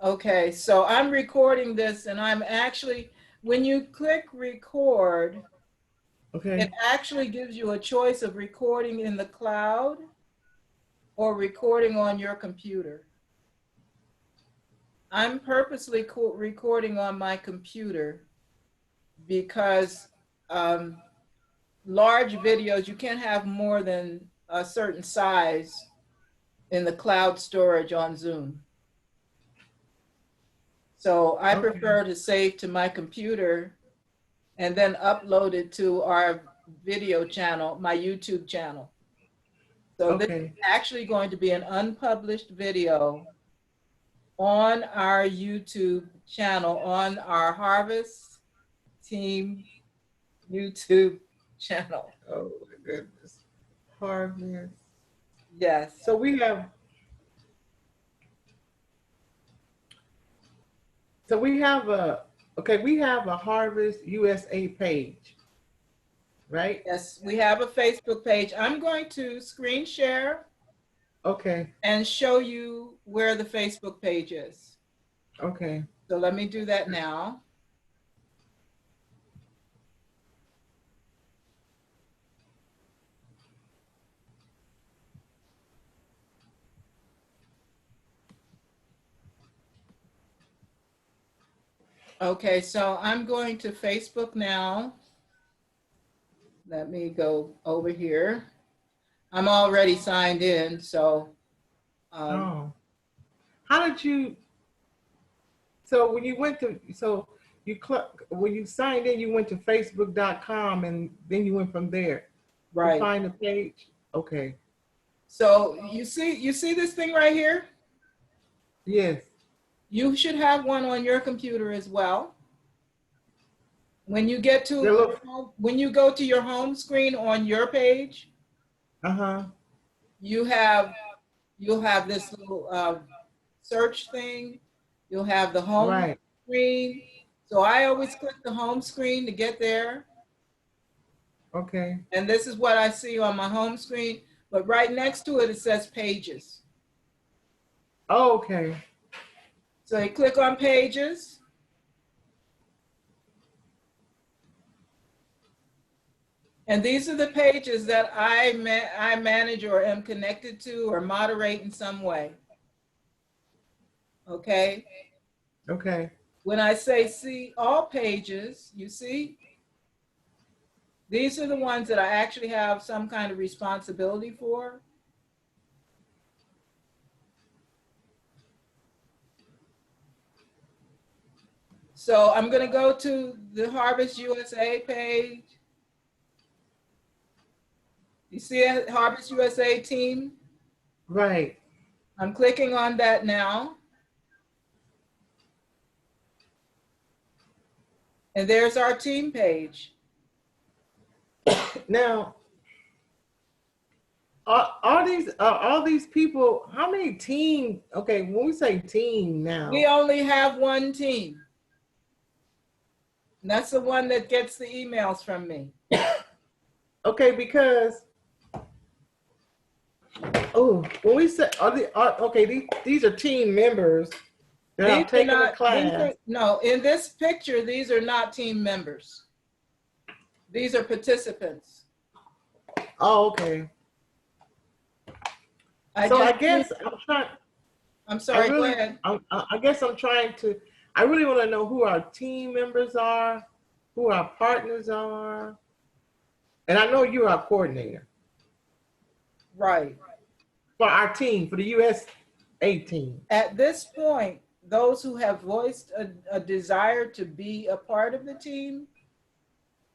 Okay, so I'm recording this and I'm actually, when you click record, it Okay. actually gives you a choice of recording in the cloud or recording on your computer. I'm purposely recording on my computer because um, large videos, you can't have more than a certain size in the cloud storage on Zoom. So I Okay. prefer to save to my computer and then upload it to our video channel, my YouTube channel. So this is Okay. actually going to be an unpublished video on our YouTube channel, on our Harvest Team YouTube channel. Oh my goodness. Harvest. Yes. So we have a okay, we have a Harvest USA page, right? Yes, we have a Facebook page. I'm going to screen share Okay. and show you where the Facebook page is. Okay. So let me do that now. Okay, so I'm going to Facebook now. Let me go over here. I'm already signed in, so um, Oh. How did you so when you went to so when you signed in you went to facebook.com and then you went from there to right. find the page? Okay. So you see this thing right here? Yes. You should have one on your computer as well. When you get They to look when you go to your home screen on your page, uh-huh. you have you'll have this little search thing. You'll have the home Right. screen. So I always click the home screen to get there. Okay. And this is what I see on my home screen. But right next to it, it says pages. Oh, okay. So you click on pages. And these are the pages that I manage or am connected to or moderate in some way. Okay. Okay. When I say see all pages, you see, these are the ones that I actually have some kind of responsibility for. So I'm going to go to the Harvest USA page. You see a Harvest USA team? Right. I'm clicking on that now. And there's our team page. Now, all these people, how many team? Okay, when we say team We now, only have one team. And that's the one that gets the emails from me. okay, because oh, when we say okay, these are team members that These have are taken the not, these class. are, no, in this picture, these are not team members. These are participants. Oh, okay. I So just, I guess I'm trying. I'm sorry, go ahead. I guess I'm trying to. I really want to know who our team members are, who our partners are, and I know you're our coordinator Right. for our team for the USA team. At this point, those who have voiced a desire to be a part of the team,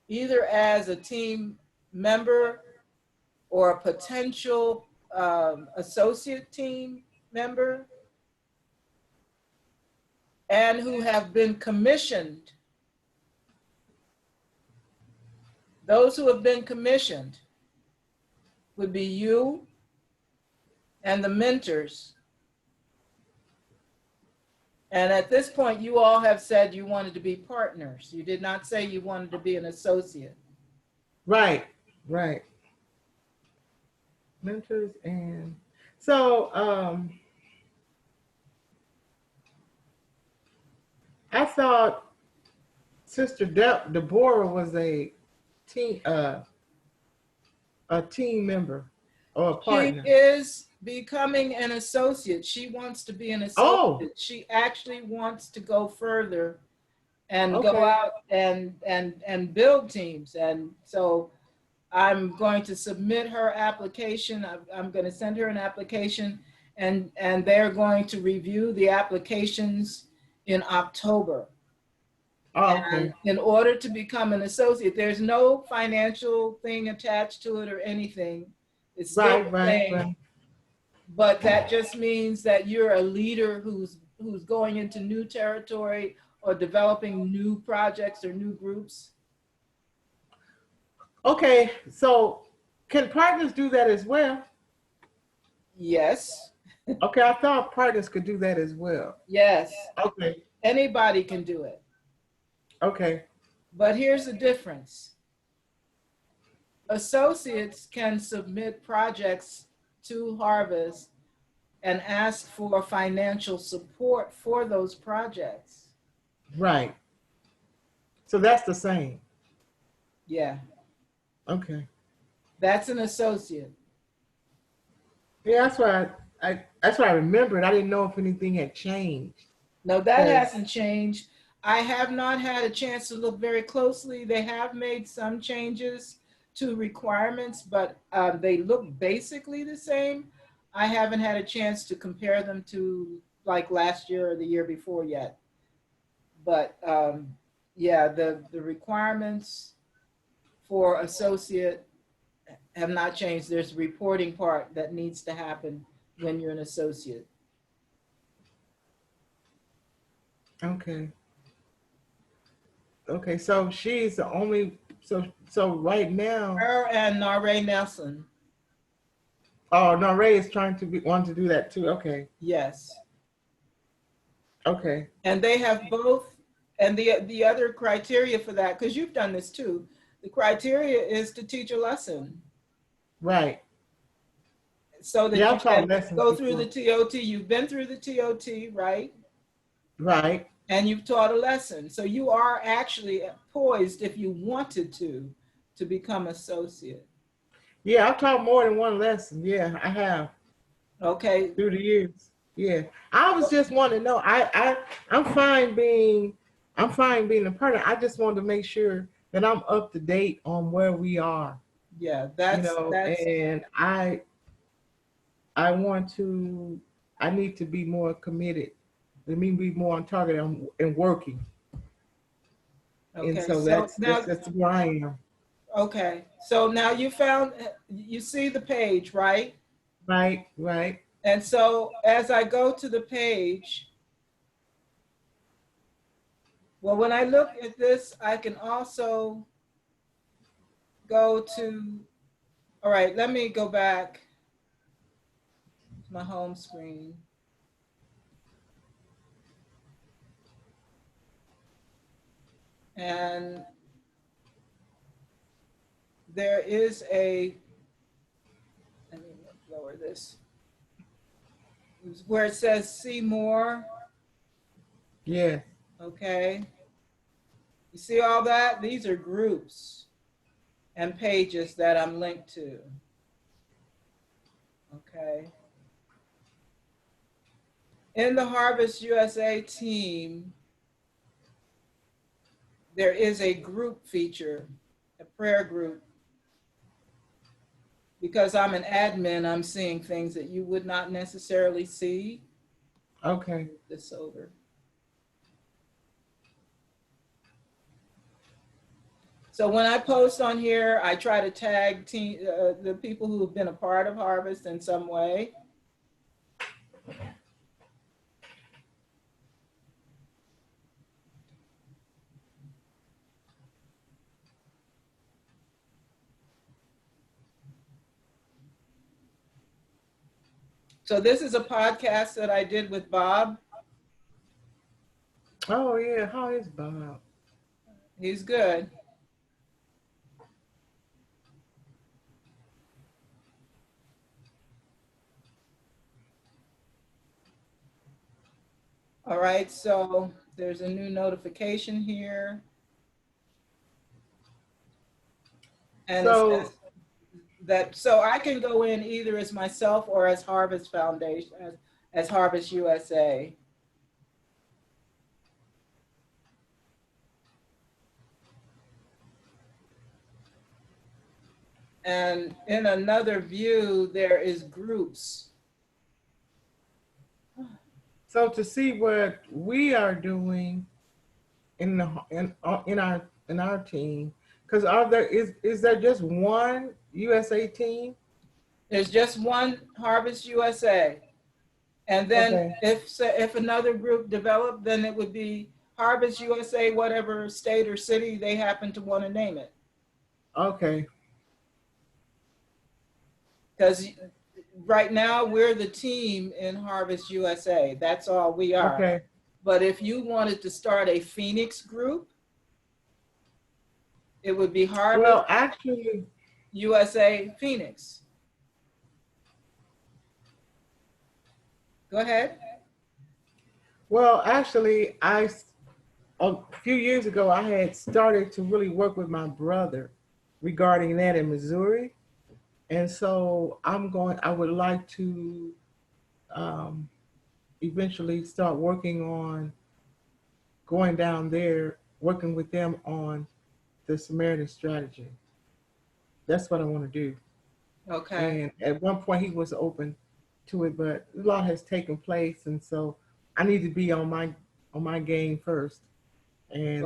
either as a team member or a potential associate team member, and who have been commissioned, those who have been commissioned would be you and the mentors. And at this point, you all have said you wanted to be partners. You did not say you wanted to be an associate. Right, right. Mentors and so I thought Sister Deborah was team uh, a team member or a She partner. is becoming an associate. She wants to be an Oh, associate. She actually wants to go further and go okay. out and build teams. And so I'm going to submit her application. I'm going to send her an application, and they're going to review the applications in October. Oh, And okay. in order to become an associate, there's no financial thing attached to it or anything. It's still Right, the right, same, right. but that just means that you're a leader who's going into new territory or developing new projects or new groups. Okay, so can partners do that as well? Yes, Okay, I thought partners could do that as well. yes, Okay, anybody can do it. okay, But here's the difference. Associates can submit projects to Harvest and ask for financial support for those projects. right. So that's the same. Yeah, Okay. that's an associate. Yeah, that's why I remembered. I didn't know if anything had changed. No, that 'Cause- hasn't changed. I have not had a chance to look very closely. They have made some changes to requirements, but they look basically the same. I haven't had a chance to compare them to like last year or the year before yet. But yeah, the requirements for associate have not changed. There's a reporting part that needs to happen when you're an associate. okay. Okay, so she's the only so right now, Her and Nare Nelson, oh no, Ray is trying to want to do that too. Okay. yes. Okay. And they have both, and the other criteria for that, because you've done this too, the criteria is to teach a lesson Right. so that Yeah, you I've taught can lessons go through before. the TOT. You've been through the TOT, right? Right. And you've taught a lesson. So you are actually poised, if you wanted to become associate. Yeah, I've taught more than one lesson. Yeah, I have Okay. through the years. Yeah. I was just wanting to know. I'm fine being a partner. I just wanted to make sure that I'm up to date on where we are, Yeah, you that's know, that's and I want to I need to be more committed. Let me be more on target and working. And okay. so So now, that's where I am. okay. So now you see the page, right? Right, right. And so as I go to the page, well, when I look at this, I can also go to, all right, let me go back to my home screen. And there is let me lower this, where it says see more, Yeah. okay? You see all that? These are groups and pages that I'm linked to, okay? In the Harvest USA team, there is a group feature, a prayer group. Because I'm an admin, I'm seeing things that you would not necessarily see. Okay. Move this over. So when I post on here, I try to tag the people who have been a part of Harvest in some way. So this is a podcast that I did with Bob. Oh yeah. How is Bob? He's good. All right, so There's a new notification here. And it So, says that, so I can go in either as myself or as Harvest Foundation, as Harvest USA. And in another view, there is groups. so to see what we are doing in in our team, because is there just one USA team? There's just one Harvest USA. And then Okay. if another group developed, then it would be Harvest USA, whatever state or city they happen to want to name it. Okay. Because right now we're the team in Harvest USA. That's all we are. Okay. But if you wanted to start a Phoenix group, it would be Harvest Well, actually, USA Phoenix. Go ahead. well, actually, a few years ago I had started to really work with my brother regarding that in Missouri, and so I would like to um, eventually start working on going down there, working with them on the Samaritan strategy. That's what I want to do. Okay. And at one point he was open to it, but a lot has taken place, and so I need to be on my game first. And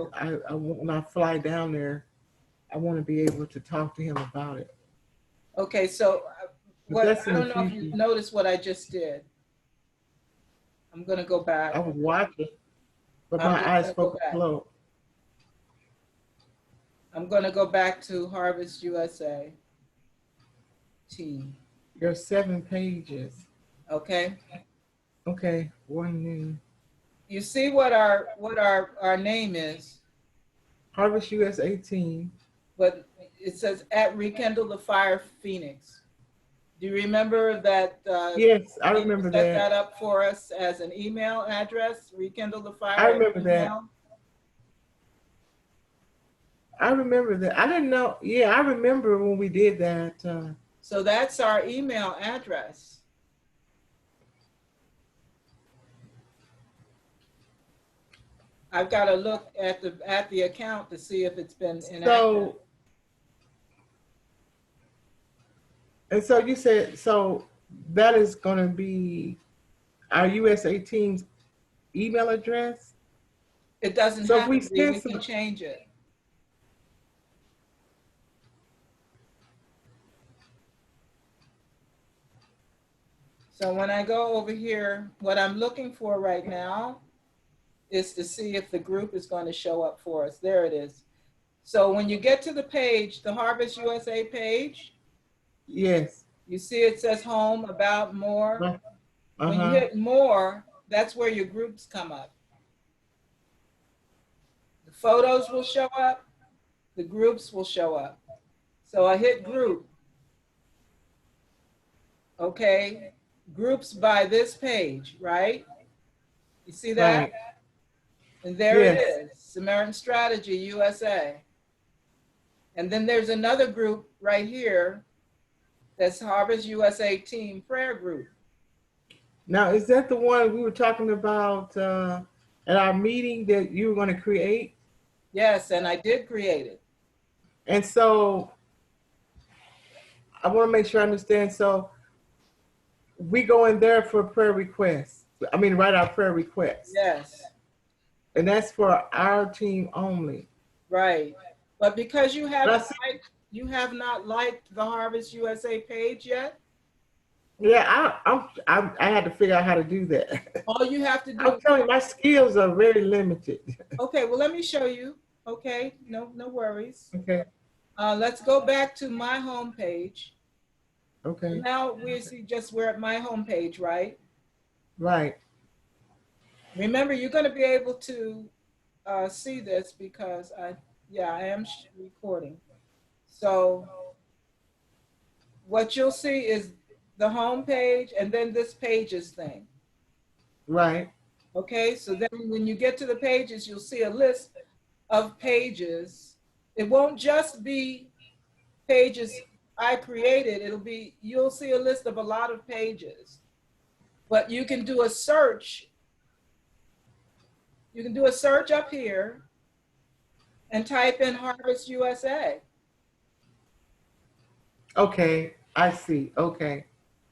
when I fly down there, I want to be able to talk to him about it. Okay. So But what, that's I in the don't know if you future. noticed what I just did. I'm going to go I back. was watching, but I'm my just eyes going to go focused back. low. I'm going to go back to Harvest USA team. There's 7 pages. Okay. Okay, one new You see what our name is, Harvest US 18. but it says at Rekindle the Fire Phoenix. Do you remember that Yes, I Peter remember set that. that up for us as an email address, Rekindle the I Fire remember that. email? I remember that. I didn't know. Yeah, I remember when we did that. So that's our email address. I've got to look at the account to see if it's been inactive. So, and so you said, so that is going to be our US 18's email address. It doesn't So if have we to be, send we can some, change it. So when I go over here, what I'm looking for right now is to see if the group is going to show up for us. There it is. So when you get to the page, the Harvest USA page, yes. you see it says home, about, more. When you Uh-huh. hit more, that's where your groups come up. The photos will show up, the groups will show up. So I hit group. Okay, groups by this page, right? You see that? Right. And there it Yes. is, Samaritan Strategy USA. And then there's another group right here that's Harvest USA Team Prayer Group. Now, is that the one we were talking about at our meeting that you were going to create? Yes, and I did create it. And so I want to make sure I understand. So we go in there for prayer requests. I mean, write our prayer requests. Yes, And that's for our team only. right. But because That's, you have not liked the Harvest USA page yet, yeah, I had to figure out how to do that. all you have to I'm do, telling you, my skills are very limited. okay, well, let me show you. Okay, no worries. Okay. Let's go back to my home page. Okay. Now we see we're at my home page, right? Right. Remember, you're going to be able to see this because I am recording. So what you'll see is the home page and then this pages thing. Right. Okay, so then when you get to the pages, you'll see a list of pages. It won't just be pages I created, you'll see a list of a lot of pages. But you can do a search. You can do a search up here and type in Harvest USA. Okay, I see. Okay.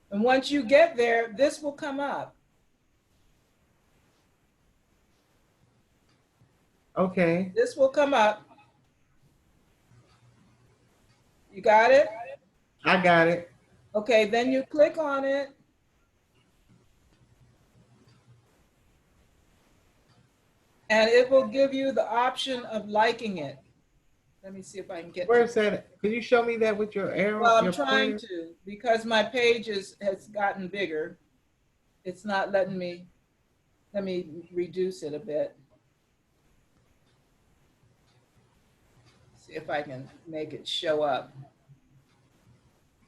And once you get there, this will come up. Okay. This will come up. You got it? I got it. Okay, then you click on it. And it will give you the option of liking it. Let me see if I can get Where is that? Could you show me that with your arrow? Well, I'm your trying pointer? to, because my page has gotten bigger. It's not letting me, let me reduce it a bit. See if I can make it show up.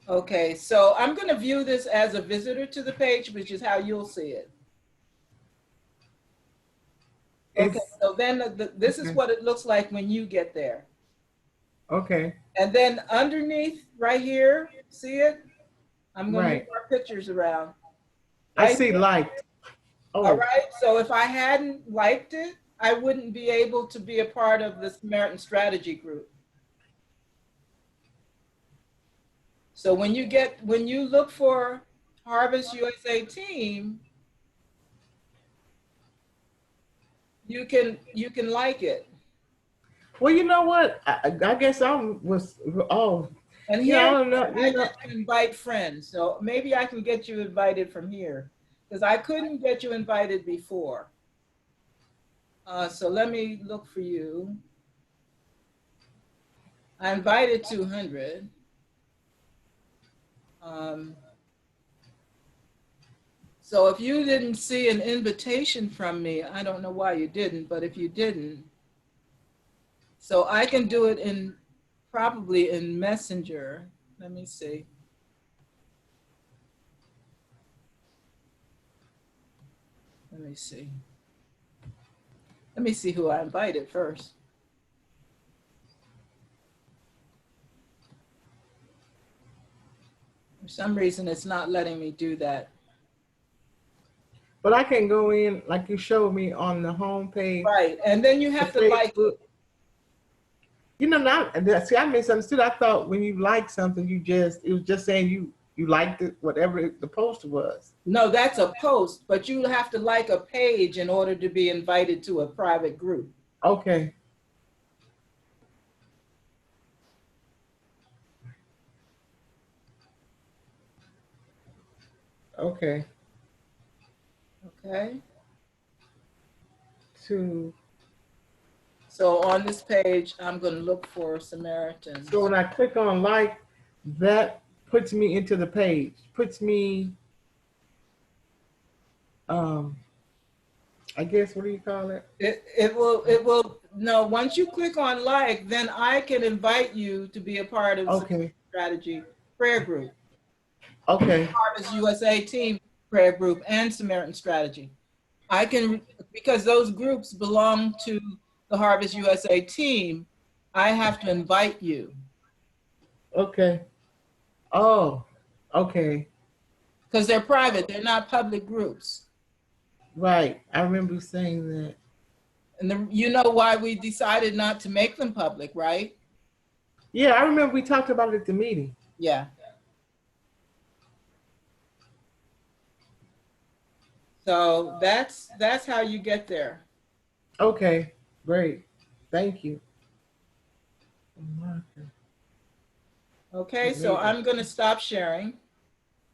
Okay, so I'm going to view this as a visitor to the page, which is how you'll see it. Okay, so then this is Okay. what it looks like when you get there. Okay. And then underneath right here, see it? I'm going to move Right. our pictures around. I Right see here. liked. Oh, All right, so if I hadn't liked it, I wouldn't be able to be a part of the Samaritan Strategy Group. So when you look for Harvest USA team, you can like it. well, you know what? I guess oh, And yeah, I here don't know. I get to invite friends. So maybe I can get you invited from here because I couldn't get you invited before. So let me look for you. I invited 200. So if you didn't see an invitation from me, I don't know why you didn't, but if you didn't, so I can do it probably in Messenger. Let me see. Let me see. Let me see who I invited first. For some reason, it's not letting me do that. But I can go in like you showed me on the home page. Right, and then you have to like it. You know, see, I misunderstood. I thought when you like something, it was just saying you liked it, whatever the post was. No, that's a post, but you have to like a page in order to be invited to a private group. Okay. Okay. Okay. So on this page, I'm going to look for Samaritans. So when I click on like, that puts me into the page. Puts me, I guess, what do you call it? It will, no, once you click on like, then I can invite you to be a part of the strategy prayer group. Okay. Harvest USA team prayer group and Samaritan strategy. I can, because those groups belong to the Harvest USA team, I have to invite you. Okay. Oh, okay. Because they're private, they're not public groups. Right. I remember saying that. And you know why we decided not to make them public, right? Yeah, I remember we talked about it at the meeting. Yeah. So that's how you get there. Okay, great. Thank you. Okay, so I'm going to stop sharing.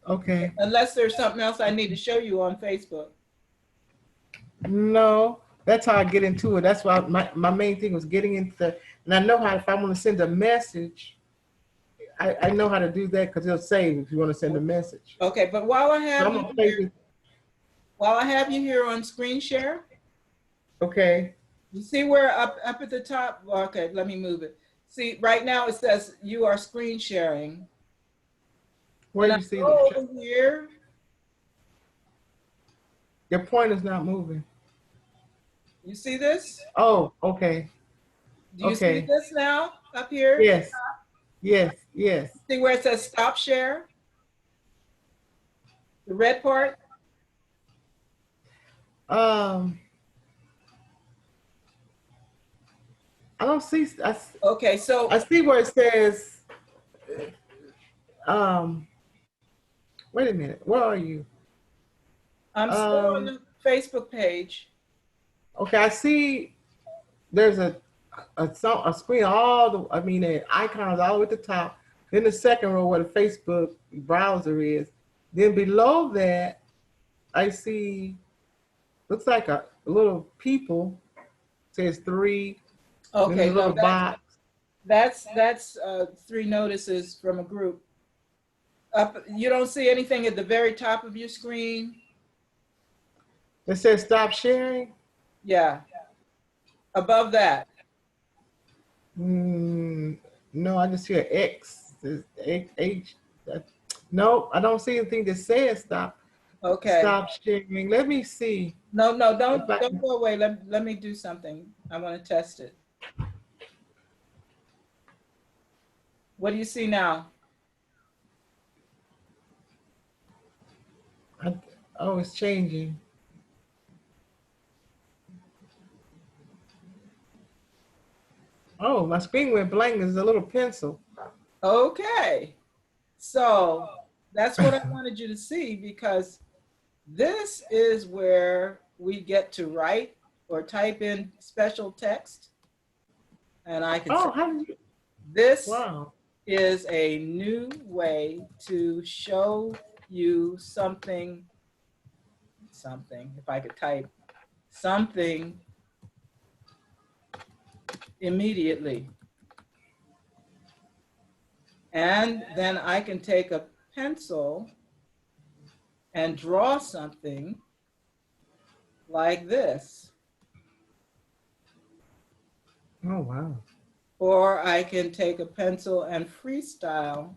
Okay. Unless there's something else I need to show you on Facebook. No, that's how I get into it. That's why my main thing was getting into, and I know how, if I want to send a message, I know how to do that because it'll say if you want to send a message. Okay, but while I have you here on screen share. Okay. You see where up at the top? Okay, let me move it. See, right now it says you are screen sharing. Where and you see over here. Your pointer's not moving. You see this? Oh, okay. Do you see Okay. this now up here? Yes. Yes. Yes. See where it says stop share? The red part? Um, I don't see. Okay, I so see where it says. Um, wait a minute. Where are you? I'm still on Um, the Facebook page. okay. I see. There's a screen. All the. I mean, the icons all the way at the top. Then the second row where the Facebook browser is. Then below that, I see. Looks like a little people. Says three. Then Okay, there's a no, little box. that's three notices from a group. Up, you don't see anything at the very top of your screen? It says stop sharing. Yeah, above that. Mm, no, I just hear X. H. No, I don't see anything that says Okay. stop sharing. Let me see No, no, if I don't can. go away. Let me do something. I want to test it. What do you see now? I, oh, it's changing. Oh, my screen went blank. There's a little pencil. Okay. So that's what I wanted you to see, because this is where we get to write or type in special text. And I can say, Oh, how did you? this Wow. is a new way to show you something, if I could type something immediately. And then I can take a pencil and draw something like this. Oh, wow. Or I can take a pencil and freestyle.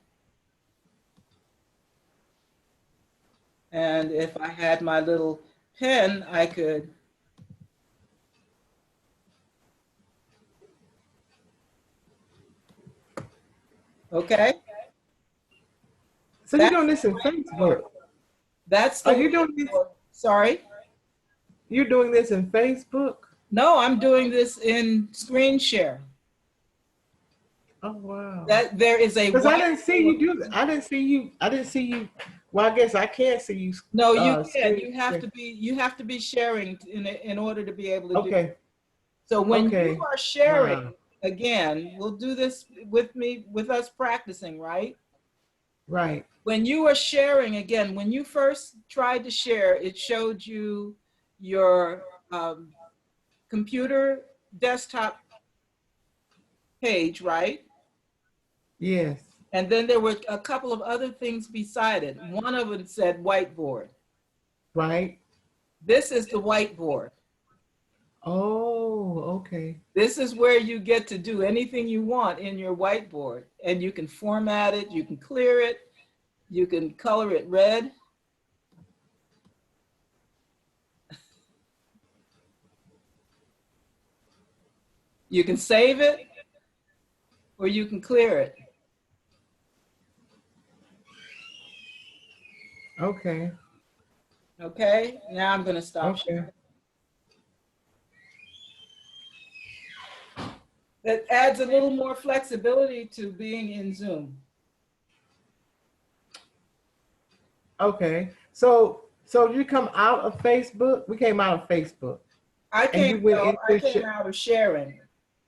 And if I had my little pen, I could. Okay, So you're that's doing this in Facebook? that's Are the you doing this? whiteboard. Sorry. You're doing this in Facebook? No, I'm doing this in screen share. Oh, wow. That there is a Because I didn't see whiteboard. you do that. I didn't see you. I didn't see you. Well, I guess I can't see you. No, you can't. Screen. You have to be sharing in order to be able to do it. Okay. So when you Okay. are sharing, Wow. again, we'll do this with us practicing, right? Right. When you are sharing, again, when you first tried to share, it showed you your computer desktop page, right? Yes. And then there were a couple of other things beside it. One of them said whiteboard. Right. This is the whiteboard. Oh, okay. This is where you get to do anything you want in your whiteboard, and you can format it, you can clear it, you can color it red. You can save it, or you can clear it. Okay. Okay, now I'm gonna stop Okay. sharing. That adds a little more flexibility to being in Zoom. Okay. So you come out of Facebook? We came out of Facebook. I And you came, went no, I into came out of sharing,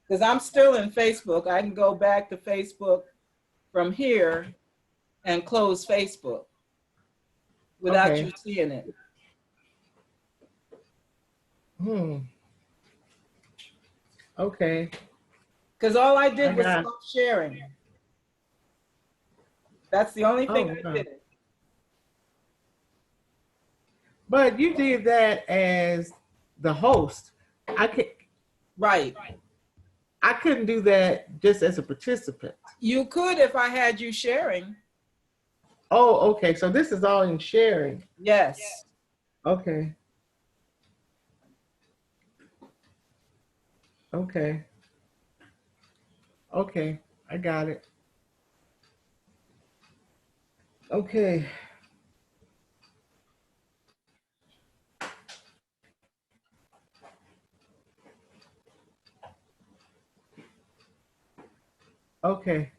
because I'm still in Facebook. I can go back to Facebook from here and close Facebook without Okay. you seeing it. Okay. Because all I I did was got. stop sharing. That's the only thing Oh, I wow. did. But you did that as the host. I could. Right. I couldn't do that just as a participant. You could if I had you sharing. Oh, okay. So this is all in sharing. Yes. Okay. Okay. Okay. I got it. Okay. Okay.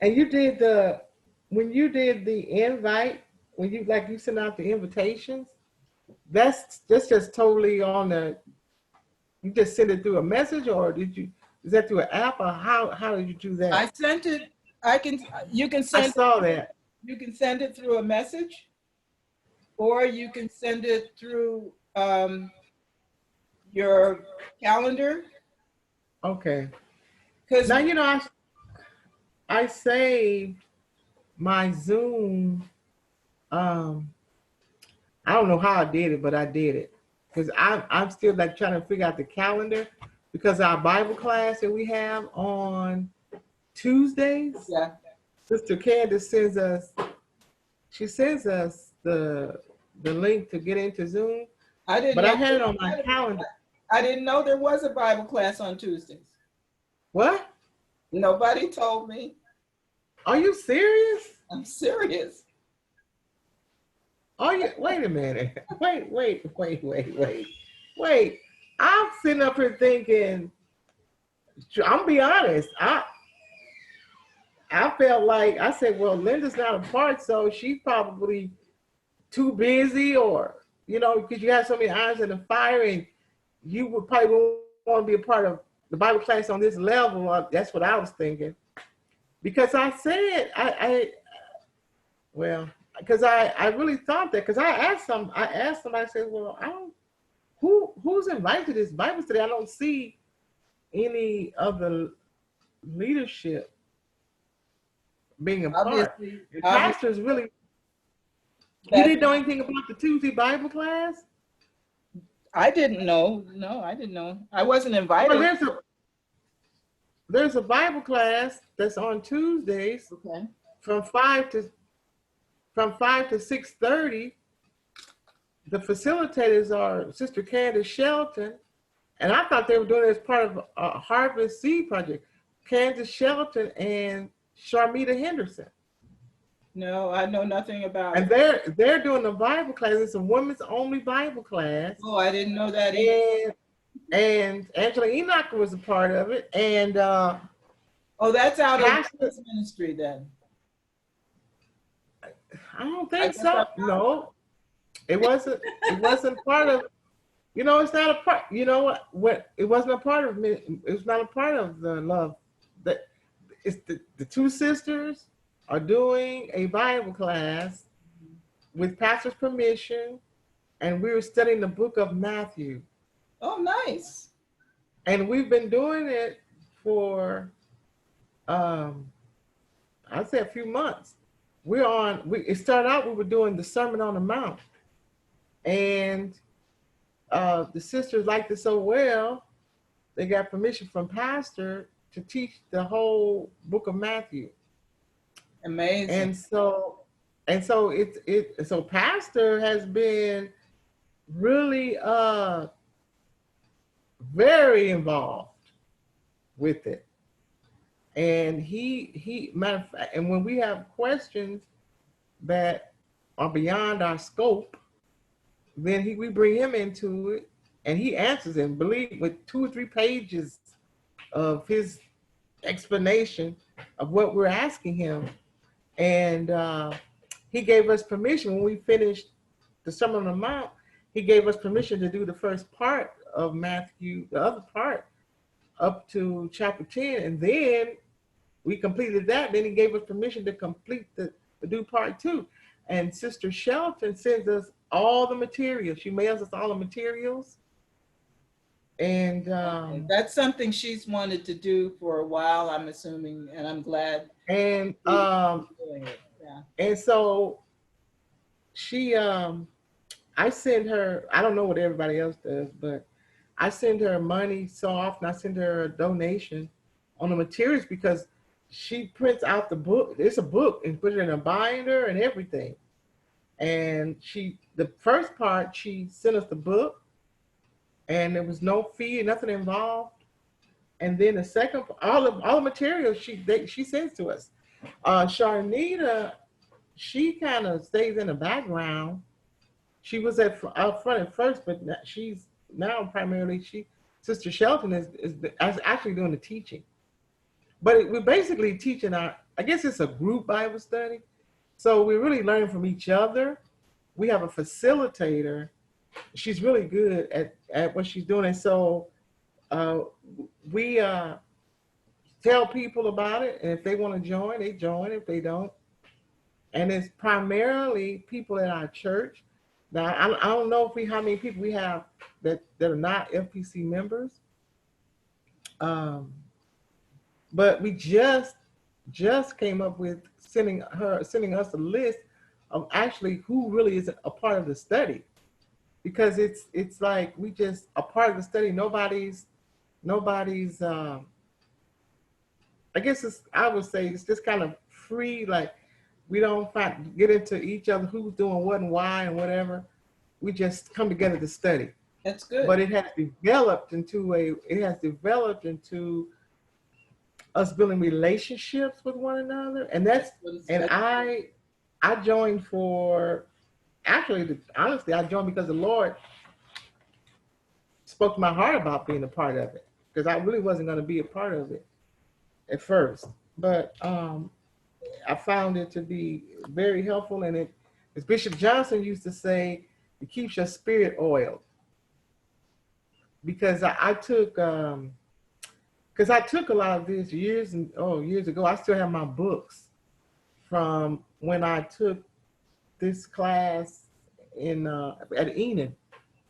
And you did the when you did the invite, when you like you sent out the invitations, that's just totally on the you just send it through a message or did you is that through an app or how did you do I that? sent it, I can, you can I send, saw that. you can send it through a message, or you can send it through your calendar. Okay. Because Now I saved my Zoom. Um, I don't know how I did it, but I did it because I'm still like trying to figure out the calendar because our Bible class that we have on Tuesdays, yeah, Sister Candace sends us the link to get into Zoom, I didn't but I know had there it on my was calendar. I didn't know there was a Bible class on Tuesdays. What? Nobody told me. Are you serious? I'm serious. Are you? Wait a minute. Wait. I'm sitting up here thinking. I'm be honest. I felt like I said, well, Linda's not a part, so she's probably too busy, or because you have so many irons in the fire, and you would probably want to be a part of the Bible class on this level. That's what I was thinking. Because I said, well, because I really thought that, because I asked somebody, I said, well, I don't, who's invited to this Bible study? I don't see any of the leadership being a part. The Obviously, pastors really, you that didn't know anything about the Tuesday Bible class? I didn't know. No, I didn't know. I wasn't Well, invited. there's a Bible class that's on Tuesdays Okay. from 5 to 6:30. The facilitators are Sister Candace Shelton, and I thought they were doing it as part of a Harvest Seed Project. Candace Shelton and Sharmita Henderson, No, I know nothing about and it. they're doing a Bible class. It's a women's only Bible class, Oh, I didn't know that either. and Angela Enoch was a part of it, and Oh, that's out of Pastor. women's ministry then. I don't I think guess I'm so. No, it wasn't. It wasn't part of. It's not a part. You know what? It wasn't a part of me. It was not a part of the love. That it's the two sisters are doing a Bible class with pastor's permission, and we were studying the book of Matthew, Oh, nice. and we've been doing it for um, I'd say a few months. We're on. It started out we were doing the Sermon on the Mount, and the sisters liked it so well, they got permission from pastor to teach the whole book of Matthew. Amazing. And so pastor has been really very involved with it. And he matter of fact, and when we have questions that are beyond our scope, then we bring him into it and he answers them. Believe with 2 or 3 pages of his explanation of what we're asking him. And he gave us permission when we finished the Sermon on the Mount. He gave us permission to do the first part of Matthew, the other part up to chapter 10. And then we completed that. Then he gave us permission to complete to do part 2. And Sister Shelton sends us all the materials. She mails us all the materials. And That's something she's wanted to do for a while, I'm assuming, and I'm glad and doing it. Yeah. and so she I send her, I don't know what everybody else does, but I send her money so often. I send her a donation on the materials because she prints out the book. It's a book and put it in a binder and everything. And the first part, she sent us the book. and there was no fee, nothing involved. And then the second, all the materials she sends to us. Sharnita, she kind of stays in the background. She was out front at first, but she's now primarily Sister Shelton is actually doing the teaching. But we're basically teaching I guess it's a group Bible study. So we're really learning from each other. We have a facilitator. She's really good at what she's doing. And so uh, we tell people about it. And if they want to join, they join. If they don't, and it's primarily people at our church. Now, I don't know how many people we have that are not FPC members. But we just came up with sending us a list of actually who really is a part of the study, because it's like we just a part of the study. Nobody's I guess I would say it's just kind of free. Like we don't get into each other who's doing what and why and whatever. We just come together to study. That's good. But it has developed into us building relationships with one another, and I joined honestly I joined because the Lord spoke to my heart about being a part of it, because I really wasn't going to be a part of it at first, but I found it to be very helpful, and it, as Bishop Johnson used to say, it keeps your spirit oiled. Because I took a lot of this years ago. I still have my books from when I took this class at Enid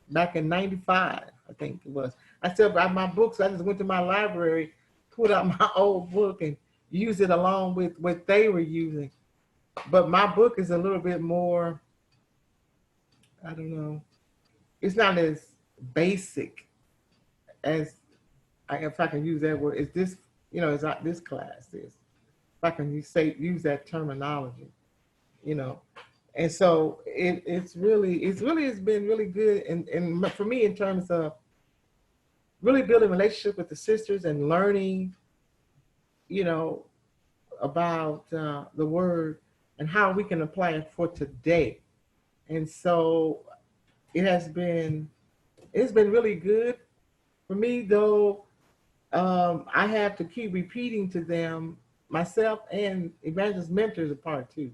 back in '95, I think it was. I still have my books. I just went to my library, pulled out my old book, and used it along with what they were using. But my book is a little bit more, I don't know, it's not as basic as, if I can use that word, is this, it's not this class is. If I can use that terminology, and so it's been really good, and for me in terms of really building relationship with the sisters and learning, about the word and how we can apply it for today, and so it's been really good for me, though. I have to keep repeating to them, myself and Evangelist Mentors apart too.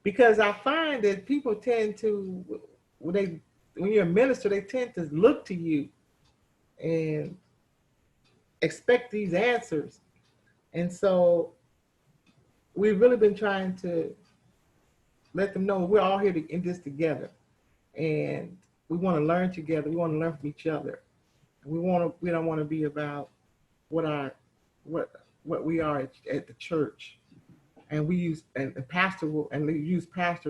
Because I find that people tend to, when you're a minister, they tend to look to you and expect these answers. And so we've really been trying to let them know we're all here in this together. And we want to learn together. We want to learn from each other. We don't want to be about what we are at the church, and we use pastor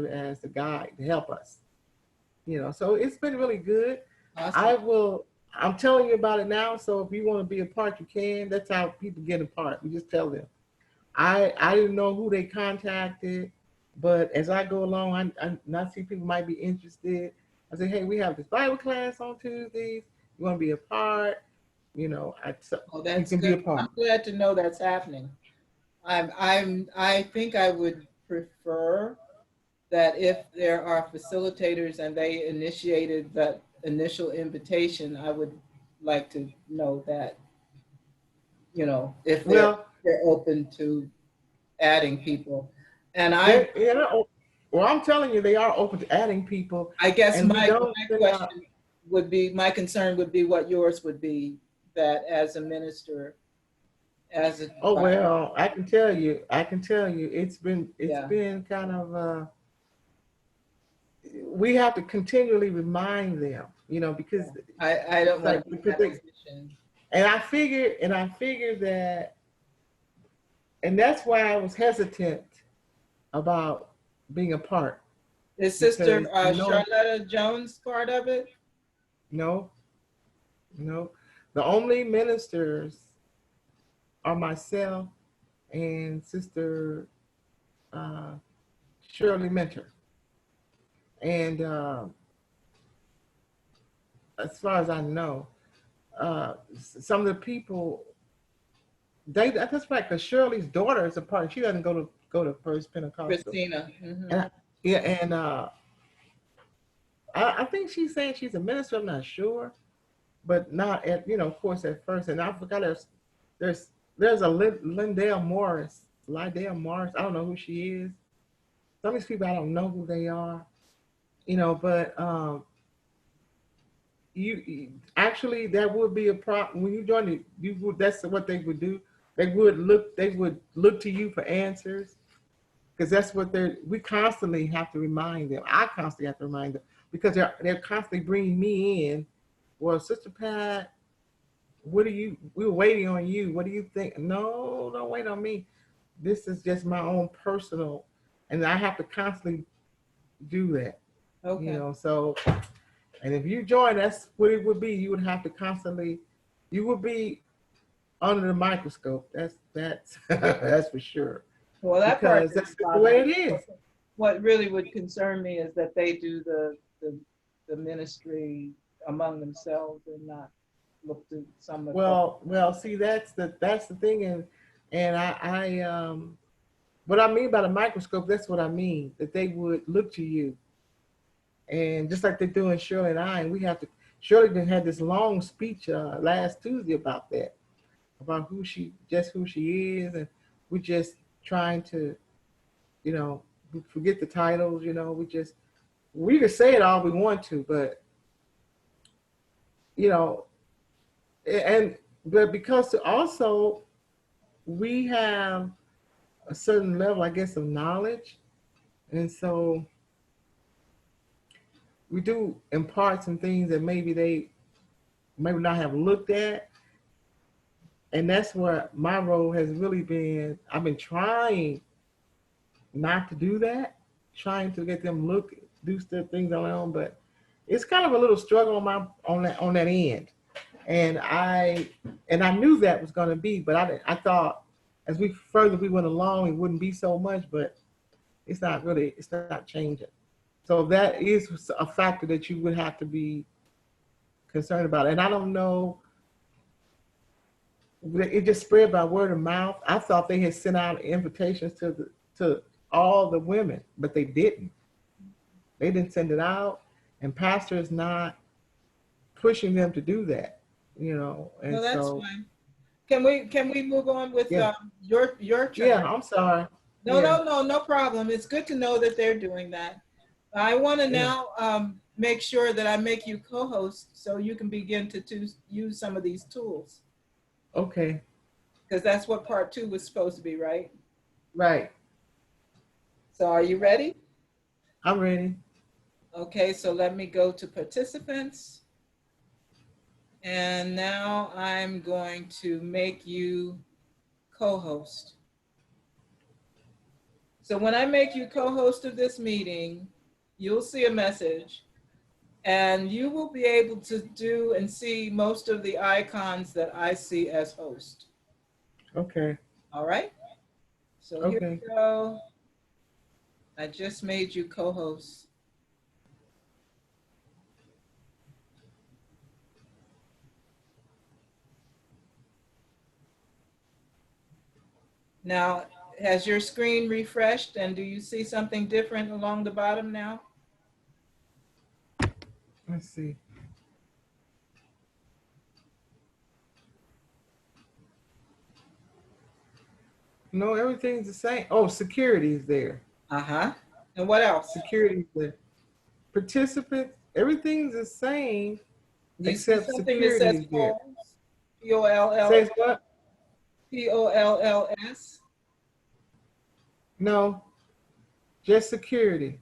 as the guide to help us. So it's been really good. Awesome. I'm telling you about it now. So if you want to be a part, you can. That's how people get a part. We just tell them. I didn't know who they contacted, but as I go along, I see people might be interested. I say, hey, we have this Bible class on Tuesdays. You want to be a part? That's you can good. be a part. I'm glad to know that's happening. I think I would prefer that if there are facilitators and they initiated that initial invitation, I would like to know that, if they're open to adding people. And well, I'm telling you, they are open to adding people. I guess my concern would be what yours would be, that as a minister, well, I can tell you, it's been kind of, we have to continually remind them, because I don't want to be in that position. And I figured that, and that's why I was hesitant about being a part. Is Sister Charlotta Jones part of it? No. The only ministers are myself and Sister Shirley Mentor. And as far as I know, some of the people, that's right, because Shirley's daughter is a part. She doesn't go to First Pentecostal. Christina. Mhm. And yeah, and I think she's saying she's a minister. I'm not sure, but not at, of course, at first. And I forgot there's there's a Lindell Morris, Lydell Morris. I don't know who she is. Some of these people I don't know who they are. But actually that would be a problem when you join it. You would That's what they would do. They would look to you for answers, because that's what we constantly have to remind them. I constantly have to remind them, because they're constantly bringing me in. Well, Sister Pat, we were waiting on you. What do you think? No, don't wait on me. This is just my own personal, and I have to constantly do that. Okay. So, and if you join, that's what it would be. You would have to constantly, you would be under the microscope. That's that's for sure. Well, that part Because that's doesn't the bother way me. it is. What really would concern me is that they do the ministry among themselves and not look to some of Well, see, that's the thing, and I what I mean by the microscope, that's what I mean, that they would look to you, and just like they're doing Shirley and I, and we have to. Shirley had this long speech last Tuesday about that, about who she is, and we're just trying to, forget the titles. We can say it all we want to, but you know, but because also we have a certain level, I guess, of knowledge, and so we do impart some things that maybe they maybe not have looked at, and that's where my role has really been. I've been trying not to do that, trying to get them do things on their own, but it's kind of a little struggle on that end. And I knew that was going to be, but I thought as we went along, it wouldn't be so much, but it's not changing. So that is a factor that you would have to be concerned about. And I don't know, it just spread by word of mouth. I thought they had sent out invitations to all the women, but they didn't. They didn't send it out, and pastor is not pushing them to do that. And No, that's so fine. Can we move on with yeah, your turn? yeah. I'm sorry. No, Yeah, no problem. It's good to know that they're doing that. I want to yeah. now make sure that I make you co-host so you can begin to use some of these tools, Okay, because that's what part 2 was supposed to be, right? right. So are you ready? I'm ready. Okay, so let me go to participants. And now I'm going to make you co-host. So when I make you co-host of this meeting, you'll see a message, and you will be able to do and see most of the icons that I see as host. Okay. All right? So here we go. I just made you co-host. Now, has your screen refreshed, and do you see something different along the bottom now? Let's see. No, everything's the same. Oh, security is there. Uh-huh. And what else? Security is there. Participants, everything's the same, You see except something that security says is there. polls? P-O-L-L, Says what? P-O-L-L-S. No, just security.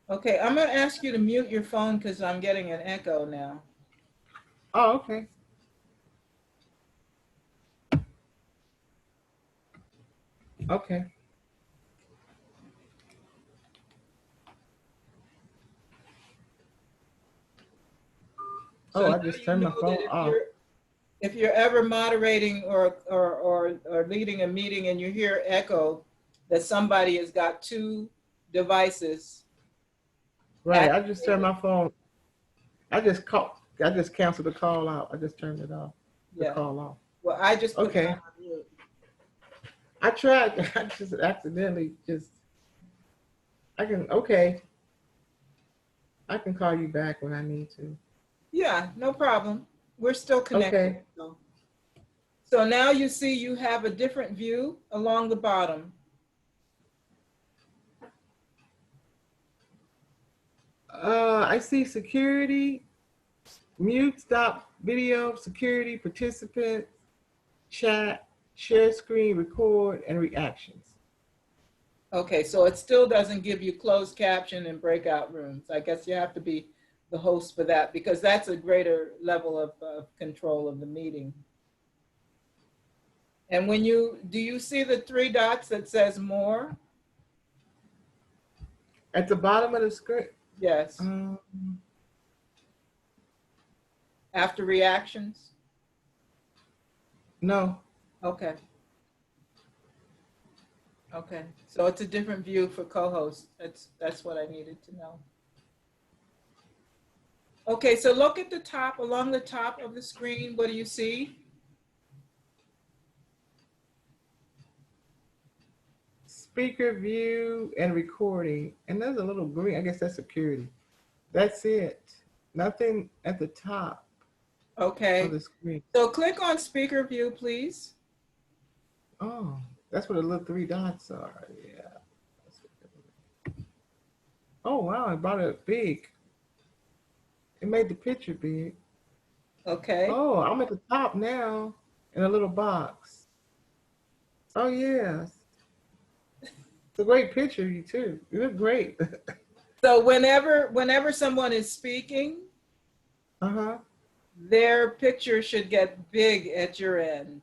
Okay, I'm gonna ask you to mute your phone because I'm getting an echo now. Oh, okay. Okay. So Oh, I now just you turned my know phone that off. if you're ever moderating or leading a meeting and you hear echo, that somebody has got 2 devices. Right. I just turned my phone. I just just canceled the call out. I just turned it off. The Yeah. call off. Well, I just put Okay. mine on mute. I tried. I just accidentally just. I can. Okay. I can call you back when I need to. Yeah, no problem. We're still connected. Okay. So now you see you have a different view along the bottom. I see security, mute, stop video, security, participants, chat, share screen, record, and reactions. Okay, so it still doesn't give you closed caption and breakout rooms. I guess you have to be the host for that because that's a greater level of control of the meeting. And when do you see the 3 dots that says more? At the bottom of the screen. Yes. After reactions? No. Okay. Okay, so it's a different view for co-host. That's what I needed to know. Okay, so look at the top, along the top of the screen. What do you see? Speaker view and recording. And there's a little green, I guess that's security. That's it. Nothing at the top Okay, of the screen. so click on speaker view, please. Oh, that's where the little 3 dots are. Yeah. Oh, wow, it brought it big. It made the picture big. Okay. Oh, I'm at the top now in a little box. Oh, yes. It's a great picture of you, too. You look great. So whenever someone is speaking, Uh-huh. their picture should get big at your end.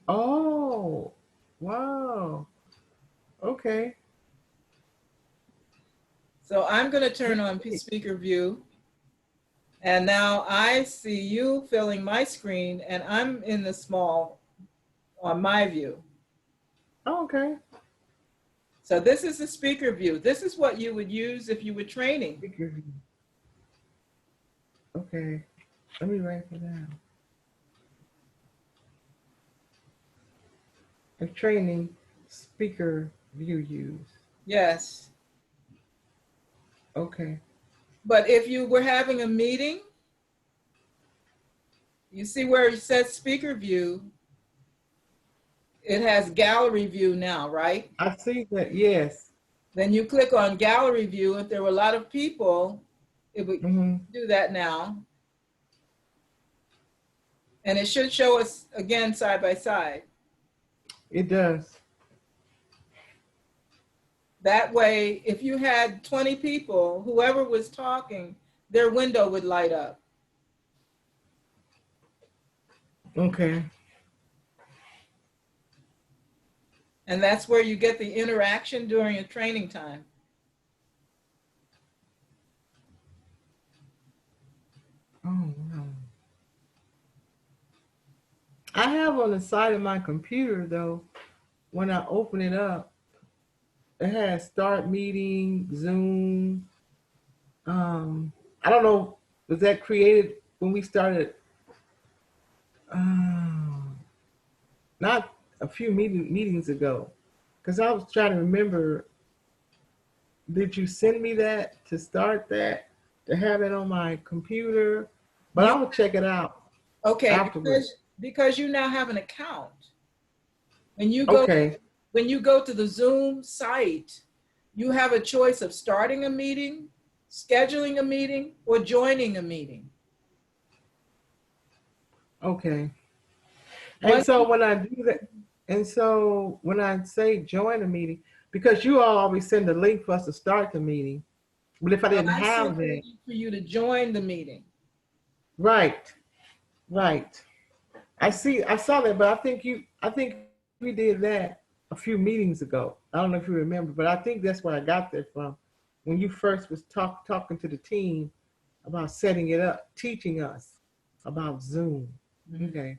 Oh, wow. Okay. So I'm going to turn on speaker view. And now I see you filling my screen and I'm in the small on my view. Oh, okay. So this is the speaker view. This is what you would use if you were training. Speaker view. Okay. Let me write it down. A training speaker view use. Yes. Okay. But if you were having a meeting, you see where it says speaker view, it has gallery view now, right? I see that, yes. Then you click on gallery view. If there were a lot of people, it would do that now. And it should show us again side by side. It does. That way, if you had 20 people, whoever was talking, their window would light up. Okay. And that's where you get the interaction during a training time. Oh, wow. I have on the side of my computer, though, when I open it up, it has start meeting, Zoom. I don't know, was that created when we started? Not a few meetings ago, because I was trying to remember. Did you send me that to start that, to have it on my computer? But I will check it out. Okay, because you now have an account. When you go, when you go to the Zoom site, you have a choice of starting a meeting, scheduling a meeting, or joining a meeting. Okay. And so when I do that, and so when I say join a meeting, because you all always send a link for us to start the meeting, but if I didn't have that, for you to join the meeting. Right, right. I saw that, but I think we did that a few meetings ago. I don't know if you remember, but I think that's where I got that from. When you first was talking to the team about setting it up, teaching us about Zoom. Okay.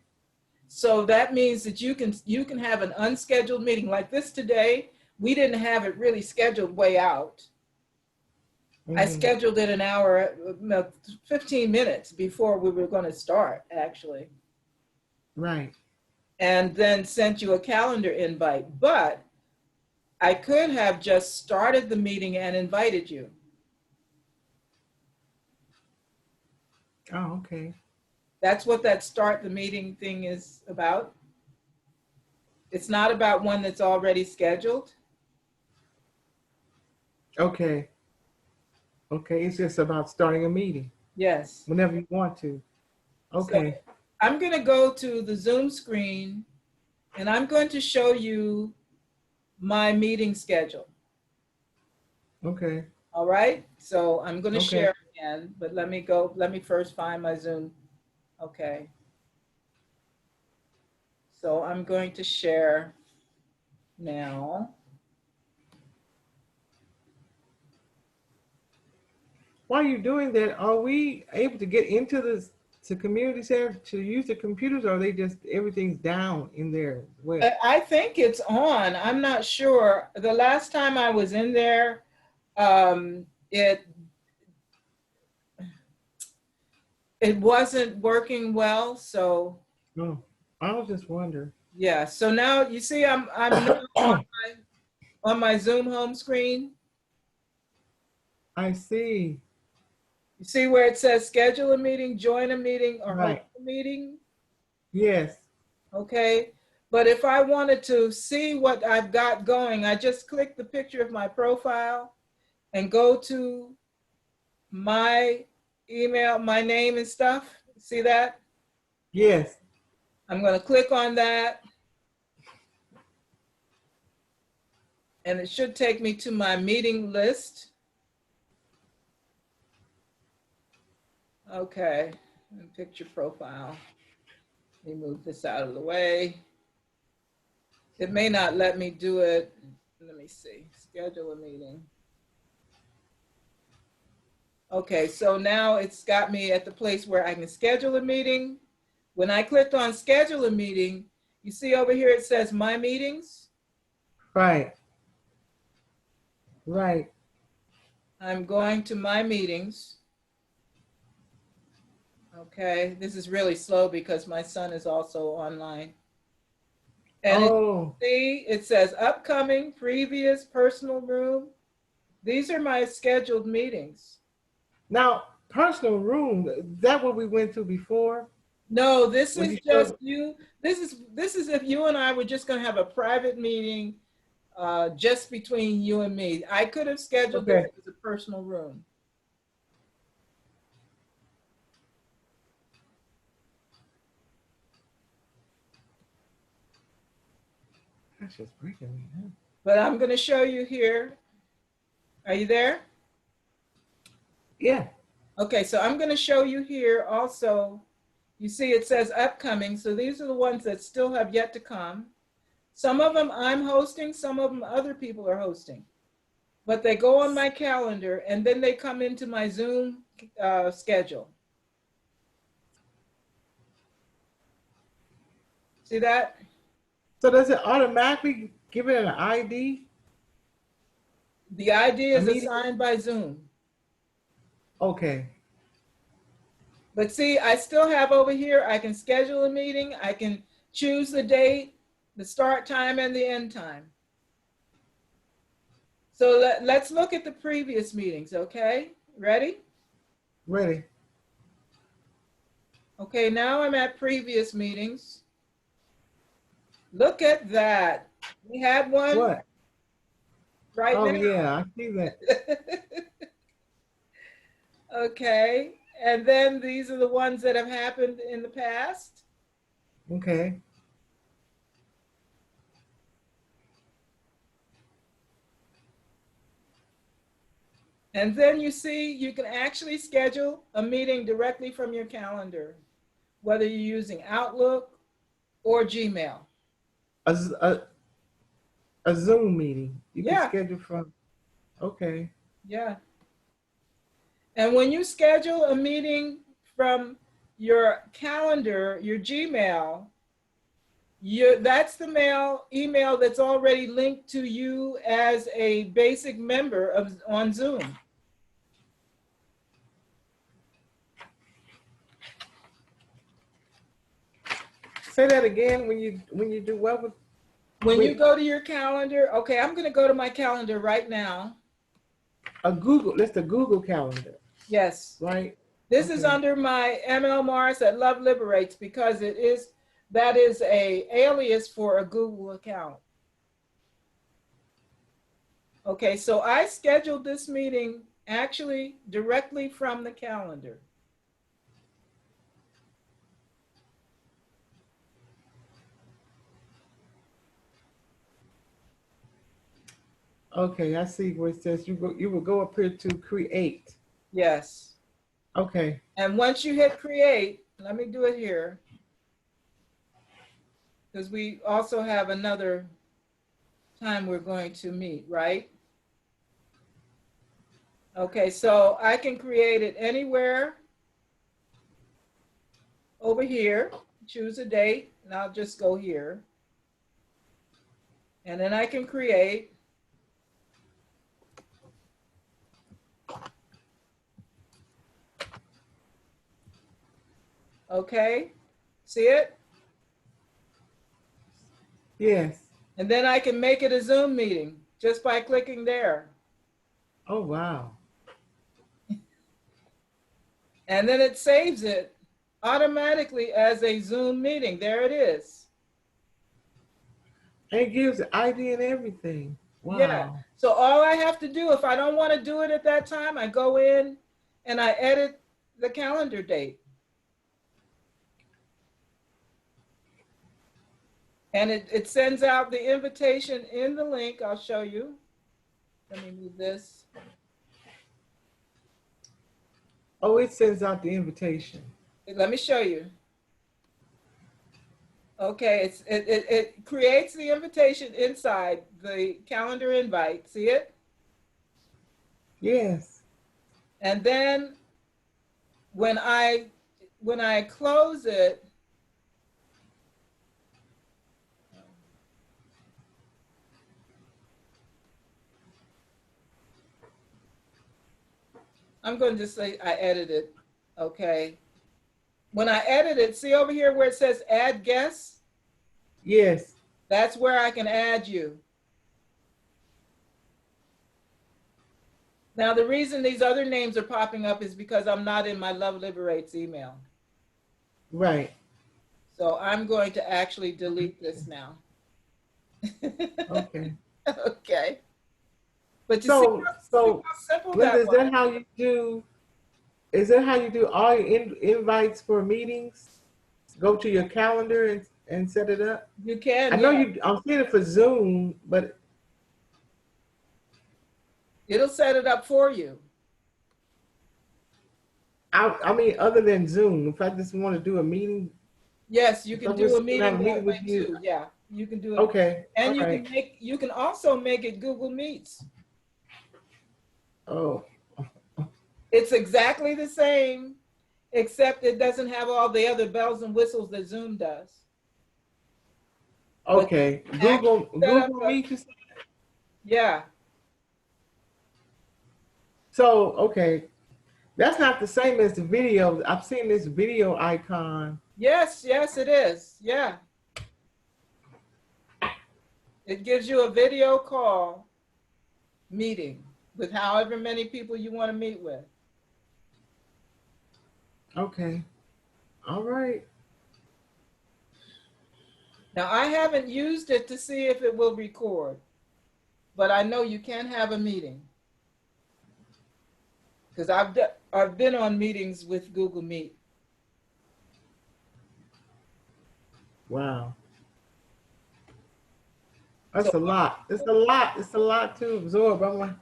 So that means that you can have an unscheduled meeting like this today. We didn't have it really scheduled way out. I Mhm. scheduled it an hour, 15 minutes before we were going to start, actually, Right. and then sent you a calendar invite. But I could have just started the meeting and invited you. Oh, okay. That's what that start the meeting thing is about. It's not about one that's already scheduled. Okay. Okay. It's just about starting a meeting Yes. whenever you want to. So Okay. I'm going to go to the Zoom screen and I'm going to show you my meeting schedule. Okay. All right. So I'm going to Okay. share again, but let me first find my Zoom. Okay. So I'm going to share now. While you're doing that, are we able to get into this to community center to use the computers, or are they just everything's down in there as well? I think it's on. I'm not sure. The last time I was in there, it wasn't working well. So No, I was just wondering. yeah. So now you see, I'm now on my Zoom home screen. I see. You see where it says schedule a meeting, join a meeting, or host Right. a meeting. Yes. Okay. But if I wanted to see what I've got going, I just click the picture of my profile and go to my email, my name and stuff. See that? Yes. I'm going to click on that and it should take me to my meeting list. Okay, and picture profile. Let me move this out of the way. It may not let me do it. Let me see, schedule a meeting. Okay, so now it's got me at the place where I can schedule a meeting. When I clicked on schedule a meeting, you see over here it says my meetings. Right. Right. I'm going to my meetings. Okay, this is really slow because my son is also online. And it, Oh, see, it says upcoming, previous, personal room. These are my scheduled meetings. now personal room. That what we went through before No, this when is you just showed. you. This is if you and I were just going to have a private meeting, just between you and me. I could have scheduled this Okay. as a personal room. That's just breaking me. Huh? But I'm going to show you here. Are you there? Yeah. Okay, so I'm going to show you here also. You see it says upcoming. So these are the ones that still have yet to come. Some of them I'm hosting, some of them other people are hosting. But they go on my calendar and then they come into my Zoom schedule. See that? So does it automatically give it an ID? The ID A is meeting? assigned by Zoom. Okay. But see, I still have over here, I can schedule a meeting. I can choose the date, the start time and the end time. So let's look at the previous meetings, okay? Ready? Ready. Okay, now I'm at previous meetings. Look at that. We had one What? right Oh now. yeah, I see that. Okay, and then these are the ones that have happened in the past. Okay. And then you see, you can actually schedule a meeting directly from your calendar, whether you're using Outlook or Gmail. A, a, a Zoom meeting. You can Yeah, schedule from. Okay. yeah. And when you schedule a meeting from your calendar, your Gmail, that's the email that's already linked to you as a basic member of on Zoom. Say that again. When you do what with When you wait, go to your calendar, okay, I'm going to go to my calendar right now. a Google? That's the Google Calendar, Yes. right? This is Okay. under my ML Morris at Love Liberates because that is a alias for a Google account. Okay, so I scheduled this meeting actually directly from the calendar. Okay, I see where it says you will go up here to create. Yes. Okay. And once you hit create, let me do it here because we also have another time we're going to meet, right? Okay, so I can create it anywhere over here, choose a date, and I'll just go here. And then I can create. Okay, see it? Yes. And then I can make it a Zoom meeting just by clicking there. Oh wow. And then it saves it automatically as a Zoom meeting. There it is. And it gives the ID and everything. Yeah. Wow. So all I have to do, if I don't want to do it at that time, I go in and I edit the calendar date. And it sends out the invitation in the link. I'll show you. Let me move this. Oh, it sends out the invitation. Let me show you. Okay, it creates the invitation inside the calendar invite. See it? Yes. And then when I close it, I'm going to just say I edited. Okay. When I edit it, see over here where it says add guests? Yes. That's where I can add you. Now, the reason these other names are popping up is because I'm not in my Love Liberates email. Right. So I'm going to actually delete this now. Okay. Okay. But you So see how simple Linda, that is was? that how you do? Is that how you do all your invites for meetings? Go to your calendar and set it up. You I can, know yeah. you. I'm seeing it for Zoom, but It'll set it up for you. I mean, other than Zoom, if I just want to do a meeting, Yes, you if can I'm do just a gonna have meeting a meeting that with way you, too. Yeah, you can do it. okay, all And right. you can also make it Google Meets. Oh, It's exactly the same, except it doesn't have all the other bells and whistles that Zoom does. But okay. actually set up Google a, Meet. yeah. So okay, that's not the same as the video. I've seen this video icon. Yes, yes, it is. Yeah. It gives you a video call meeting with however many people you want to meet with. Okay, all right. Now, I haven't used it to see if it will record, but I know you can have a meeting because I've been on meetings with Google Meet. Wow, So, that's a lot. It's a lot. It's a lot to absorb. I'm gonna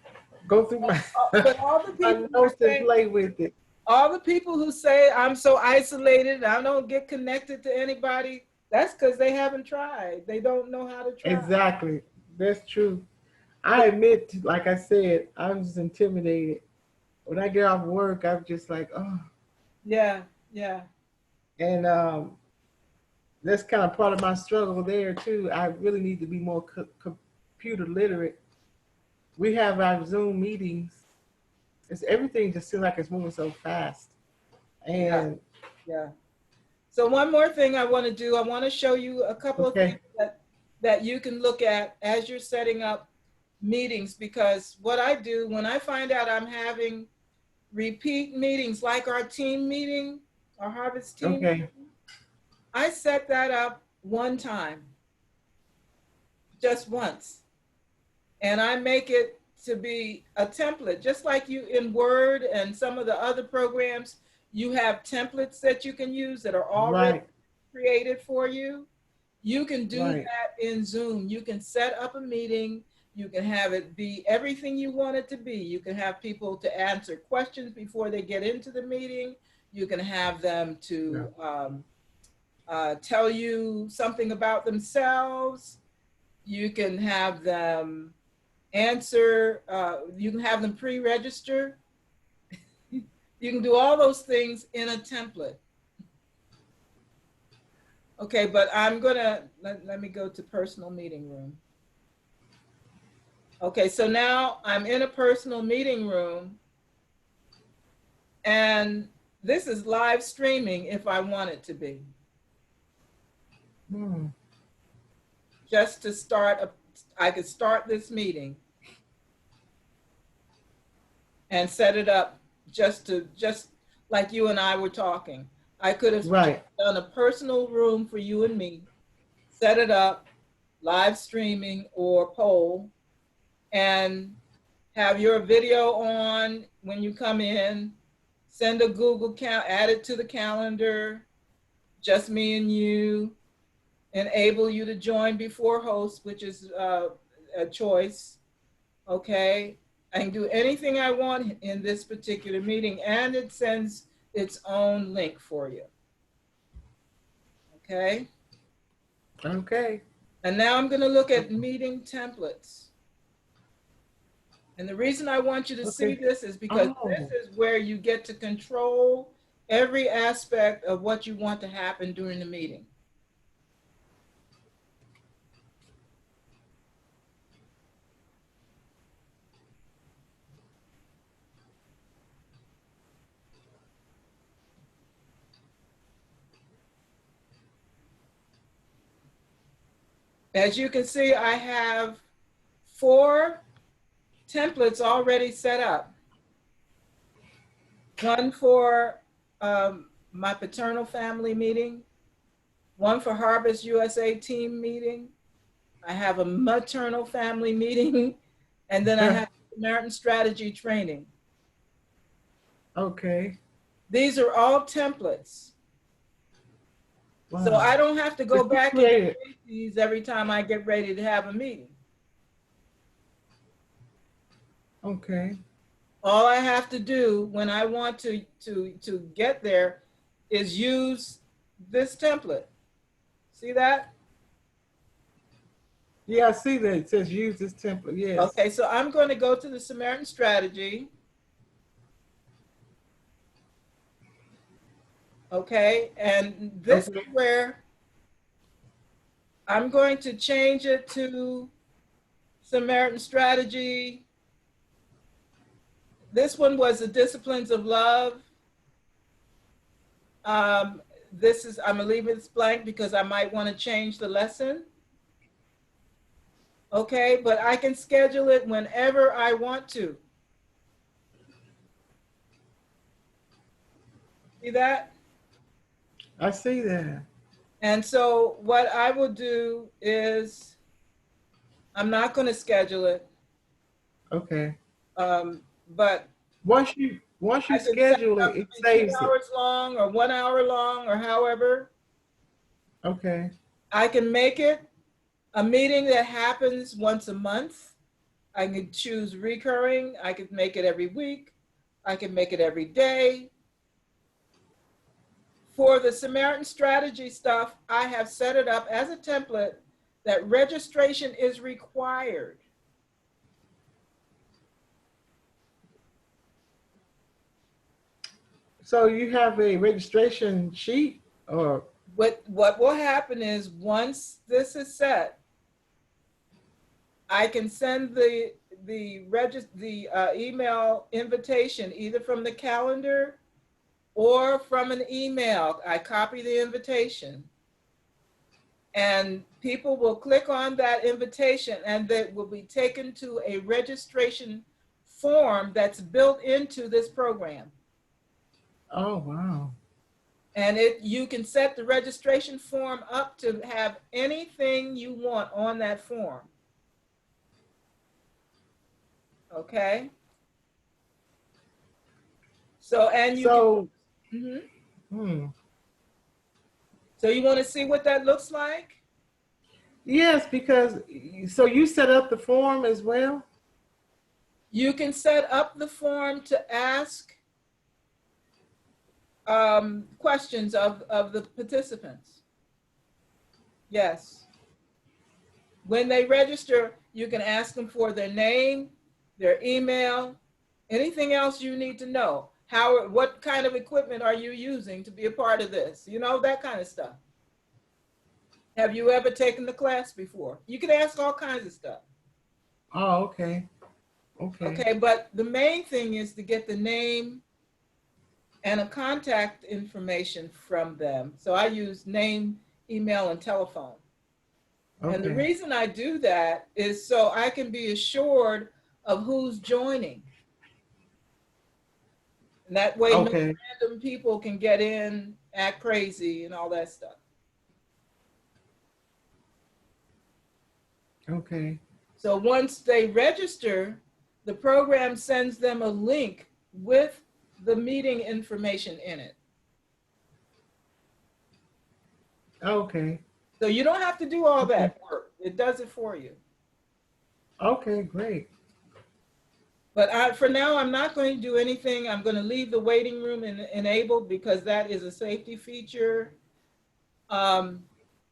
go through my but all the my people who notes and say, play with it. all the people who say I'm so isolated, I don't get connected to anybody, that's because they haven't tried. They don't know how to try. Exactly. That's true. I admit, like I said, I was intimidated. When I get off work, I'm just like, oh. Yeah, yeah, And that's kind of part of my struggle there too. I really need to be more computer literate. We have our Zoom meetings. Everything just seems like it's moving so fast. yeah, And yeah. So one more thing I want to do, I want to show you a couple of things Okay. that you can look at as you're setting up meetings, because what I do when I find out I'm having repeat meetings like our team meeting, our Harvest team, Okay. I set that up one time, just once. And I make it to be a template, just like you in Word and some of the other programs, you have templates that you can use that are already Right. created for you. You can do Right. that in Zoom. You can set up a meeting. You can have it be everything you want it to be. You can have people to answer questions before they get into the meeting. You can have them Yeah. to tell you something about themselves. You can have them answer, you can have them pre-register. You can do all those things in a template. Okay, but I'm gonna, let me go to personal meeting room. Okay, so now I'm in a personal meeting room, and this is live streaming if I want it to be. Hmm. Just to start, I could start this meeting and set it up just like you and I were talking. I could have just Right. done a personal room for you and me, set it up, live streaming or poll, and have your video on when you come in, send a Google count, add it to the calendar, just me and you, enable you to join before host, which is a choice, okay? I can do anything I want in this particular meeting, and it sends its own link for you, okay? Okay. And now I'm gonna look at meeting templates. And the reason I want you to see Okay. this is because this Oh, is where you get to control every aspect of what you want to happen during the meeting. As you can see, I have 4 templates already set up. One for my paternal family meeting, one for Harvest USA team meeting. I have a maternal family meeting, and then I have Samaritan strategy training. okay. These are all templates. So Wow. I don't have to go But you back and created. create these every time I get ready to have a meeting. Okay. All I have to do when I want to get there is use this template. See that? Yeah, I see that it says use this template. Yes. Okay, so I'm going to go to the Samaritan strategy. Okay, and this is Okay. where I'm going to change it to Samaritan strategy. This one was the disciplines of love. Um, this is, I'm gonna leave it blank because I might want to change the lesson. Okay, but I can schedule it whenever I want to. See that? I see that. And so what I will do is I'm not going to schedule it, Okay. but Once you I can set schedule it it, up it to be 2 saves it. hours long or 1 hour long or however. Okay. I can make it a meeting that happens once a month. I can choose recurring. I could make it every week. I can make it every day. For the Samaritan strategy stuff, I have set it up as a template that registration is required. So you have a registration sheet or What will happen is once this is set, I can send the email invitation either from the calendar or from an email. I copy the invitation. And people will click on that invitation and they will be taken to a registration form that's built into this program. Oh, wow. And you can set the registration form up to have anything you want on that form. Okay. So, and you So, can, hmm. so you want to see what that looks like? Yes, because, so you set up the form as well? You can set up the form to ask questions of the participants. Yes. When they register, you can ask them for their name, their email, anything else you need to know. What kind of equipment are you using to be a part of this? You know, that kind of stuff. Have you ever taken the class before? You can ask all kinds of stuff. Oh, okay. Okay. Okay, but the main thing is to get the name and a contact information from them. So I use name, email, and telephone. And the Okay. reason I do that is so I can be assured of who's joining. And that way, no Okay. random people can get in, act crazy, and all that stuff. Okay. So once they register, the program sends them a link with the meeting information in it. Okay. So you don't have to do all Okay. that work. It does it for you. Okay, great. But for now, I'm not going to do anything. I'm going to leave the waiting room enabled because that is a safety feature. And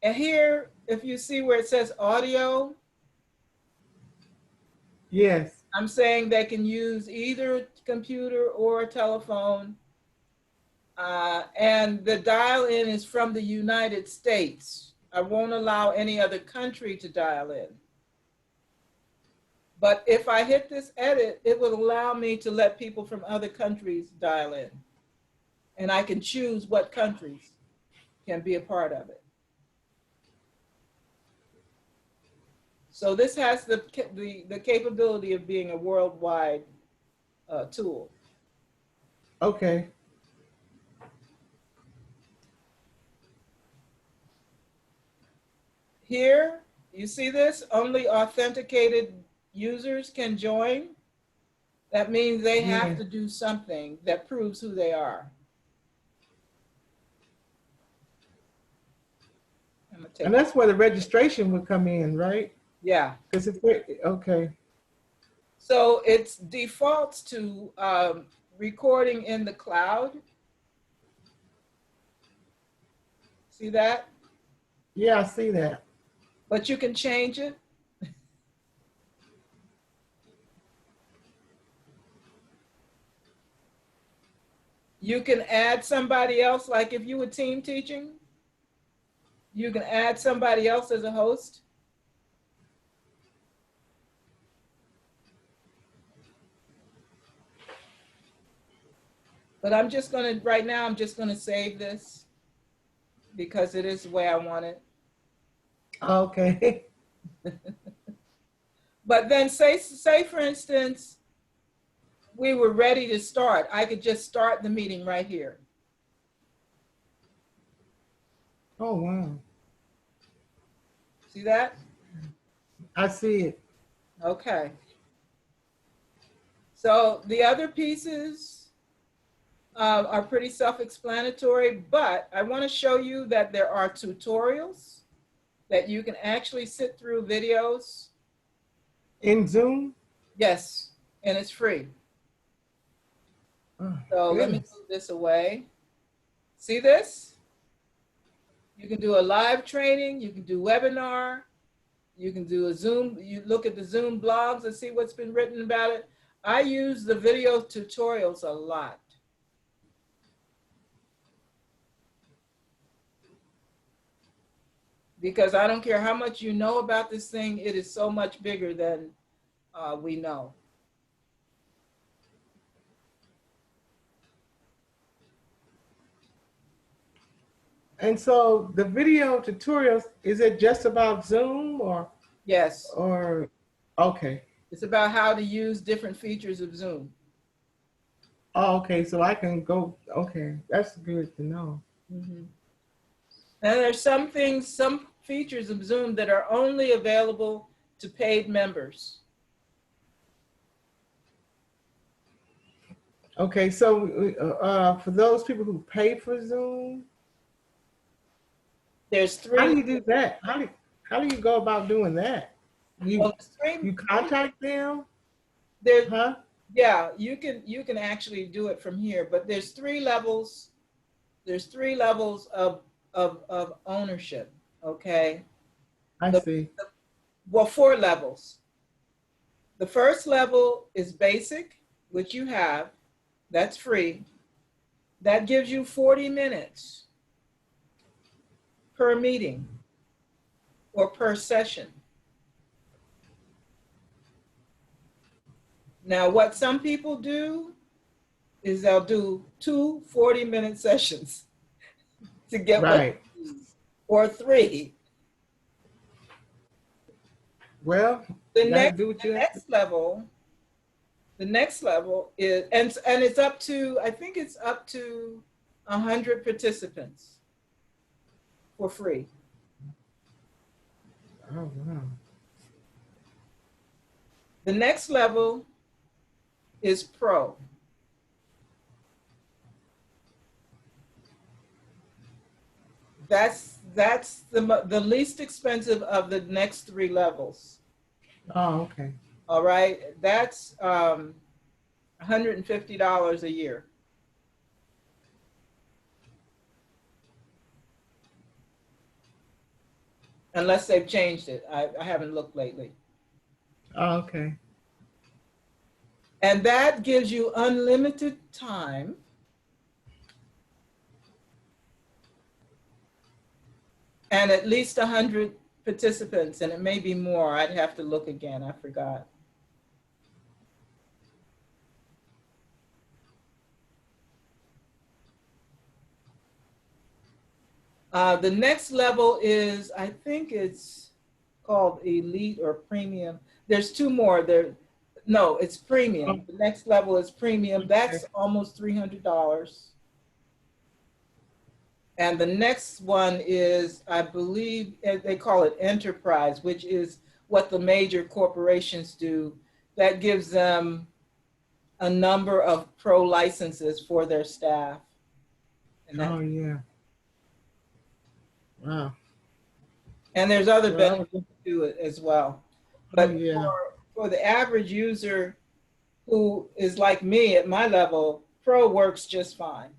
here, if you see where it says audio, Yes. I'm saying they can use either computer or telephone. And the dial-in is from the United States. I won't allow any other country to dial in. But if I hit this edit, it will allow me to let people from other countries dial in. And I can choose what countries can be a part of it. So this has the capability of being a worldwide tool. Okay. Here, you see this? Only authenticated users can join. That means they have Yeah. to do something that proves who they are. I'm gonna take And that's where the registration would come in, right? Yeah. Because it's okay. So it's defaults to recording in the cloud. See that? Yeah, I see that. But you can change it. You can add somebody else, like if you were team teaching, you can add somebody else as a host. But I'm just gonna, right now, I'm just gonna save this because it is the way I want it. Okay. But then say for instance, we were ready to start. I could just start the meeting right here. Oh, wow. See that? I see it. Okay. So the other pieces are pretty self-explanatory, but I want to show you that there are tutorials that you can actually sit through videos. In Zoom? Yes, and it's free. Oh, So let me goodness. move this away. See this? You can do a live training, you can do webinar, you can do a Zoom, you look at the Zoom blogs and see what's been written about it. I use the video tutorials a lot. Because I don't care how much you know about this thing, it is so much bigger than we know. And so the video tutorials, is it just about Zoom Yes, or okay. it's about how to use different features of Zoom. Oh, okay, so I can go, okay, that's good to know. Mhm. And there's some things, some features of Zoom that are only available to paid members. Okay, so for those people who pay for Zoom, There's how three, do you do that? How do you go about doing that? well, You there's three, you contact them, there, huh? yeah, you can actually do it from here, but there's three levels. There's three levels of ownership, okay? I The, see. well, four levels. The first level is basic, which you have, that's free. That gives you 40 minutes per meeting or per session. Now, what some people do is they'll do two 40-minute sessions to get what Right. you need, or three. Well, The you got to next, do what the you have to. next level, the next level is, and it's up to, I think it's up to 100 participants for free. Oh, wow. The next level is pro. That's the least expensive of the next three levels. Oh, okay. All right, that's $150 a year, unless they've changed it. I haven't looked lately. Oh, okay. And that gives you unlimited time and at least 100 participants, and it may be more. I'd have to look again. I forgot. The next level is, I think it's called Elite or Premium. There's two more. No, it's Oh, Premium. The next level is Premium. okay. That's almost $300. And the next one is, I believe, they call it Enterprise, which is what the major corporations do. That gives them a number of pro licenses for their staff. And Oh, that, yeah. Wow. and there's other Well, benefits to it as well. oh, But yeah. for the average user who is like me at my level, pro works just fine.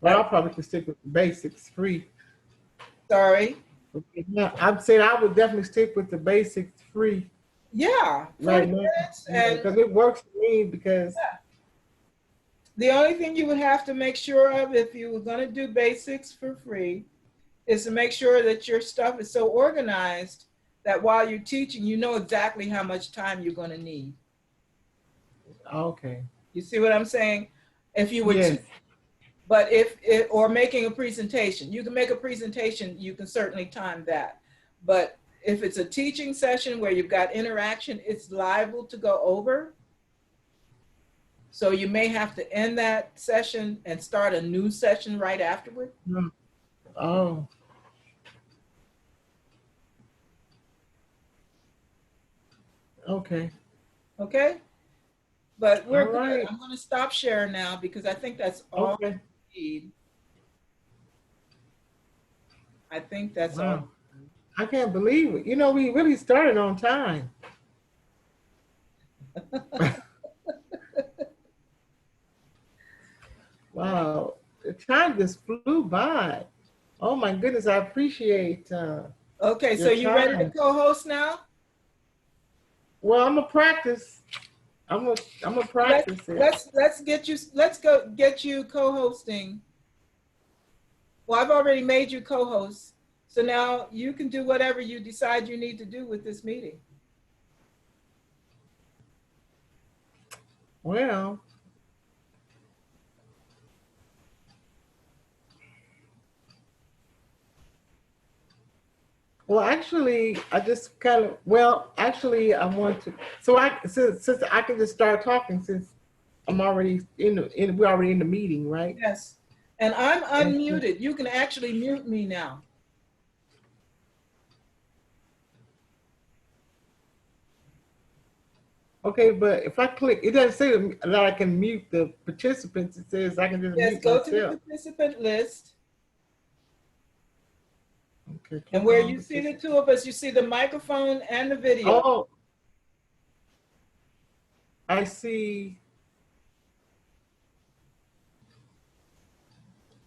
Well, That, I'll probably could stick with the basics free. sorry. Yeah, I'd say I would definitely stick with the basics free Yeah, 40 right now. minutes. Yeah, And because it works for me because, the only thing you would have to make sure of if you were going to do basics for free is to make sure that your stuff is so organized that while you're teaching, you know exactly how much time you're going to need. okay. You see what I'm saying? If you were Yes. but if it, or making a presentation, you can make a presentation, you can certainly time that. But if it's a teaching session where you've got interaction, it's liable to go over. So you may have to end that session and start a new session right afterward. Oh, okay. Okay? But All we're good. right. I'm going to stop sharing now because I think that's all Okay. we need. I think that's all. Wow. I can't believe it. You know, we really started on time. Wow. The time just flew by. Oh my goodness. I appreciate Okay, so your you ready to time. co-host now? Well, I'm gonna practice. I'm gonna practice it. Let's get you, let's go get you co-hosting. Well, I've already made you co-host. So now you can do whatever you decide you need to do with this meeting. Well, Well, actually, I just kind of, well, actually, I want to, so since I can just start talking since I'm already we're already in the meeting, right? Yes. And I'm And so- unmuted. You can actually mute me now. okay, but if I click, it doesn't say that I can mute the participants. It says I can just Yes, mute go to the myself. participant list. Okay, And click where on you see the participant. two of us, you see the microphone and the video. Oh, I see.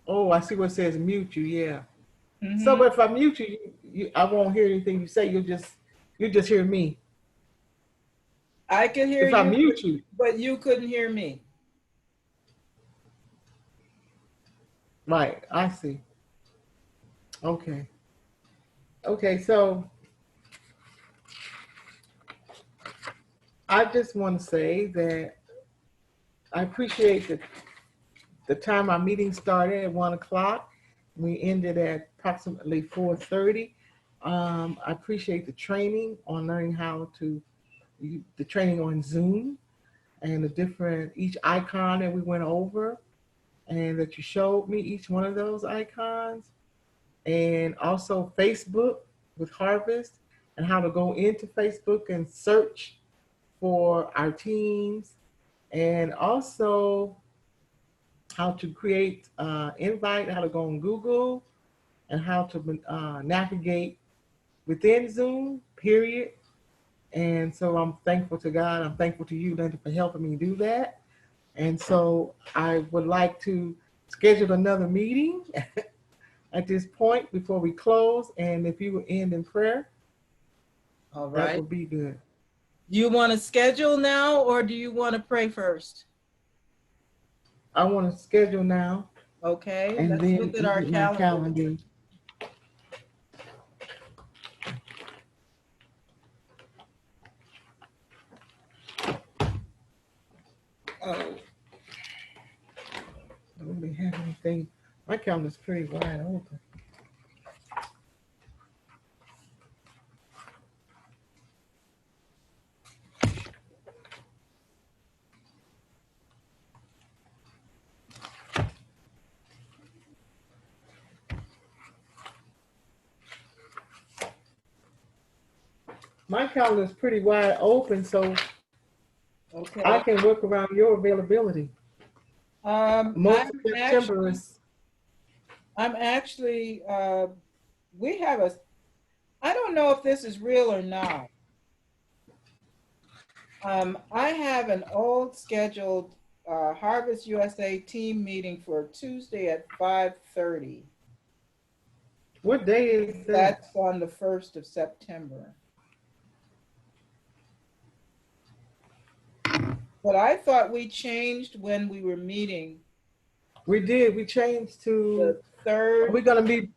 Oh, I see what says mute you. Yeah. So, Mhm. but if I mute you, I won't hear anything you say. You just hear me. I can hear If I you, mute you, but you couldn't hear me. right? I see. Okay. Okay. So I just want to say that I appreciate the time our meeting started at 1 o'clock. We ended at approximately 4:30. I appreciate the training on learning how to the training on Zoom and the different each icon that we went over and that you showed me each one of those icons, and also Facebook with Harvest and how to go into Facebook and search for our teams, and also how to create invite, how to go on Google, and how to navigate within Zoom, period. And so I'm thankful to God. I'm thankful to you, Linda, for helping me do that. And so I would like to schedule another meeting at this point before we close. And if you would end in prayer, All that right. would be good. Do you want to schedule now or do you want to pray first? I want to schedule now Okay, and let's then look at look our at my calendar. calendar. Oh, I don't really have anything. My calendar's pretty wide open. My calendar's pretty wide open, so I Okay. can work around your availability. Um, Most of I'm September actually, is, I'm actually, we have a, I don't know if this is real or not. I have an old scheduled Harvest USA team meeting for Tuesday at 5:30. what day is that? That's on the 1st of September. But I thought we changed when we were meeting We did. We changed to, the are we third, going to meet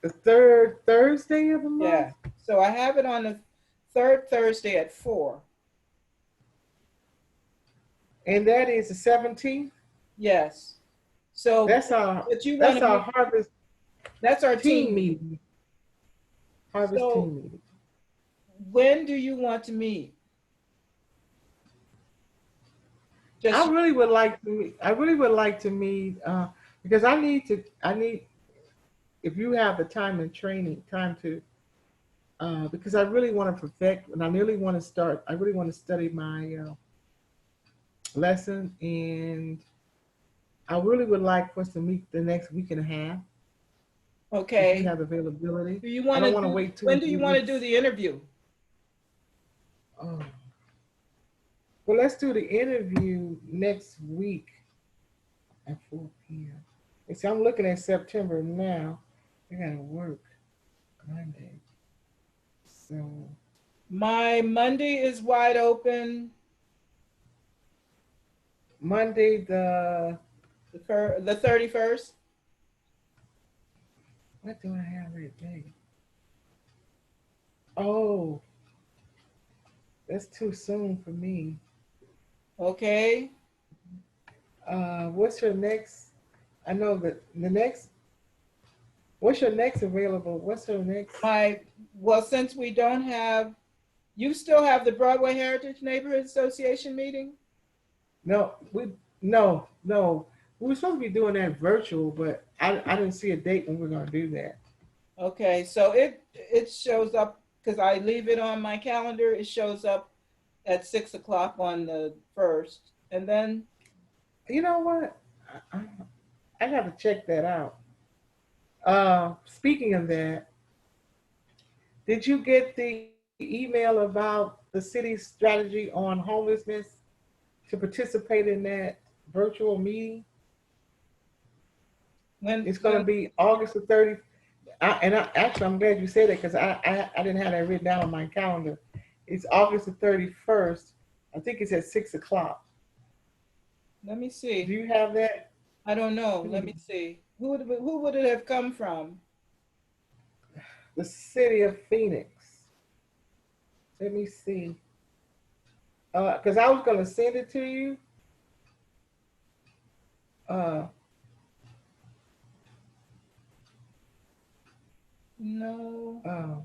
the third Thursday of the month? yeah. So I have it on the third Thursday at 4. And that is the 17th. Yes. So, That's our but you want that's to our meet, harvest that's our team team meeting. meeting. Harvest So team meeting. when do you want to meet? I Just, really would like to meet. I really would like to meet because I need if you have the time and training time to because I really want to perfect and I really want to start. I really want to study my lesson, and I really would like for us to meet the next week and a half if you okay. have availability. Do you I want don't to want to do, wait when two do you want to do weeks. the interview? Oh. Well, let's do the interview next week at 4 p.m. And see, I'm looking at September now. I gotta work Monday. So My Monday is wide open. Monday The 31st. what do I have that day? Oh, that's too soon for me. Okay. What's your next? I know that the next What's your next available? What's your next? Well, since we don't have, you still have the Broadway Heritage Neighborhood Association meeting? No, no. We were supposed to be doing that virtual, but I didn't see a date when we're gonna do that. Okay, so it shows up, because I leave it on my calendar, it shows up at 6 o'clock on the 1st. And then, You know what? I got to check that out. Speaking of that, did you get the email about the city's strategy on homelessness to participate in that virtual meeting? It's going to when, be August the 30th. Actually, I'm glad you said it because I didn't have that written down on my calendar. It's August the 31st. I think it's at 6 o'clock. let me Do see. you have that? I don't know. Let me see. Who would it have come from? The city of Phoenix. Let me see. Because I was going to send it to you. Uh, No, uh,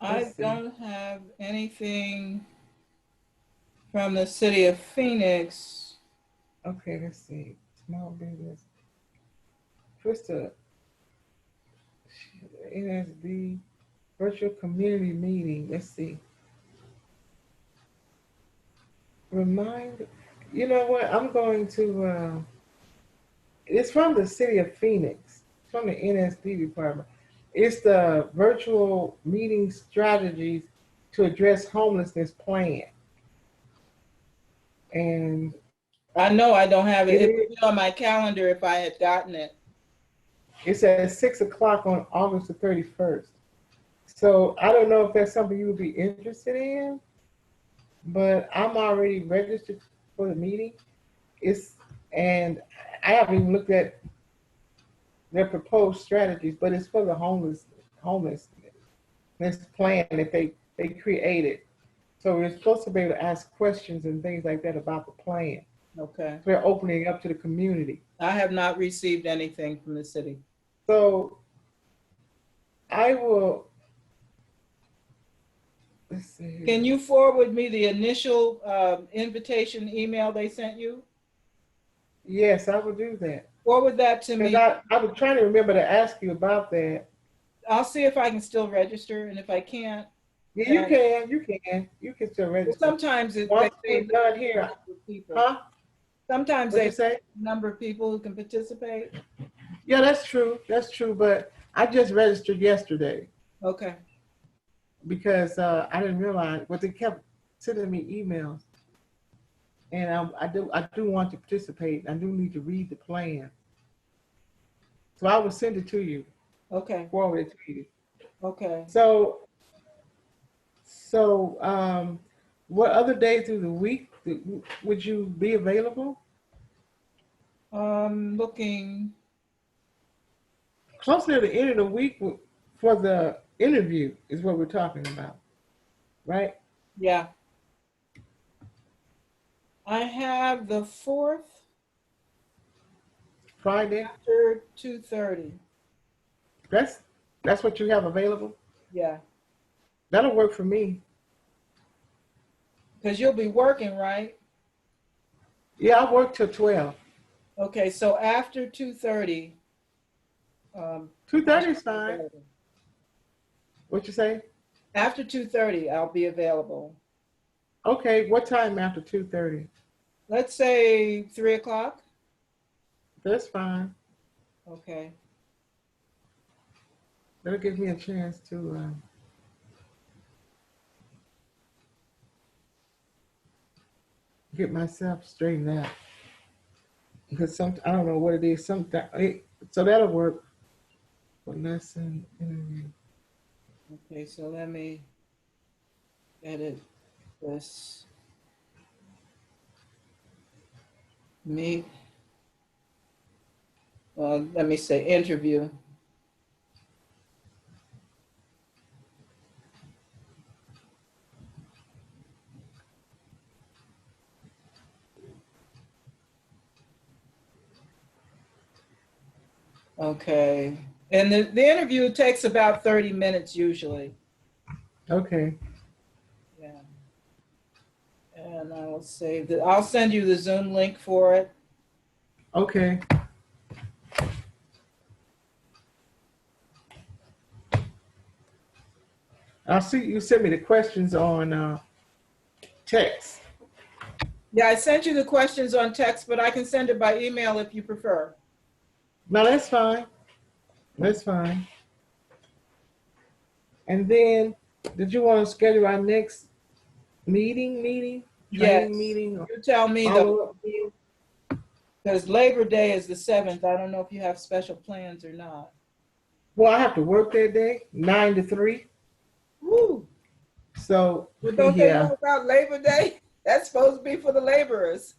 I let's see. don't have anything from the city of Phoenix. Okay, let's see. Small business. Krista, NSD virtual community meeting. Let's see. Remind. You know what? I'm going to. It's from the city of Phoenix. It's from the NSD department. It's the virtual meeting strategies to address homelessness plan, and I know I don't have it it. It is. would be on my calendar if I had gotten it. It's at 6 o'clock on August the 31st. So I don't know if that's something you would be interested in, but I'm already registered for the meeting. It's and I haven't even looked at their proposed strategies, but it's for the homelessness plan that they created. So we're supposed to be able to ask questions and things like that about the plan. Okay. So they're opening up to the community. I have not received anything from the city. So I will. Let's see here. Can you forward me the initial invitation email they sent you? Yes, I will do that. Forward that to Because me. I was trying to remember to ask you about that. I'll see if I can still register, and if I can't, Yeah, then you can still well, register. sometimes they Once say we're done here, number of people. huh? Sometimes What they you say? number of people who can participate. Yeah, that's true. That's true. But I just registered yesterday Okay. because I didn't realize, but they kept sending me emails, and I do want to participate. I do need to read the plan, so I will send it to you, Okay. forward it to you. Okay. So, what other days through the week would you be available? Looking. Closer to the end of the week for the interview is what we're talking about, right? Yeah. I have the 4th Friday. after 2:30. That's that's what you have available. Yeah. That'll work for me. Because you'll be working, right? Yeah, I work till 12. Okay, so after 2:30, 2:30 is fine. What you say? after 2:30, I'll be available. Okay, what time after 2:30? Let's say 3 o'clock. That's fine. Okay. That'll give me a chance to get myself straightened out. Because I don't know what it is. So that'll work for lesson interview. Okay, so let me edit this. Meet. Let me say interview. Okay. And the interview takes about 30 minutes usually. Okay. Yeah. And I will save that. I'll send you the Zoom link for it. Okay. I'll see you sent me the questions on text. Yeah, I sent you the questions on text, but I can send it by email if you prefer. No, that's fine. That's fine. And then, did you want to schedule our next training Yes. meeting, or You tell me though, follow up meeting? because Labor Day is the 7th. I don't know if you have special plans or not. Well, I have to work that day, 9 to 3. Woo! So Well, don't they yeah, know about Labor Day? That's supposed to be for the laborers.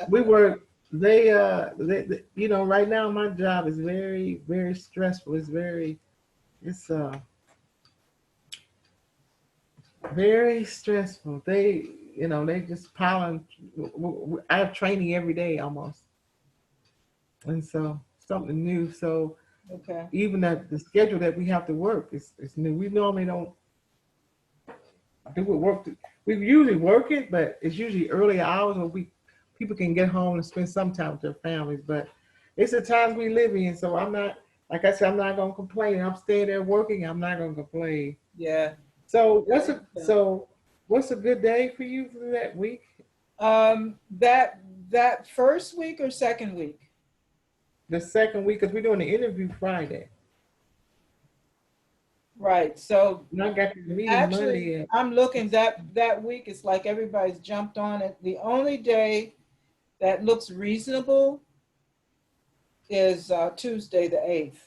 we work. You know, right now my job is very, very stressful. It's very stressful. They just piling. I have training every day almost, and so something new. So Okay. even that the schedule that we have to work is new. We normally don't do it work. We usually work it, but it's usually early hours where people can get home and spend some time with their families. But it's the times we live in, so I'm not, like I said, I'm not gonna complain. I'm staying there working. I'm not gonna complain. Yeah. So Yeah. what's a good day for you for that week? That first week or second week? The second week, because we're doing the interview Friday. Right. So And I got the meeting actually, Monday. I'm looking that week. It's like everybody's jumped on it. The only day that looks reasonable is Tuesday the 8th.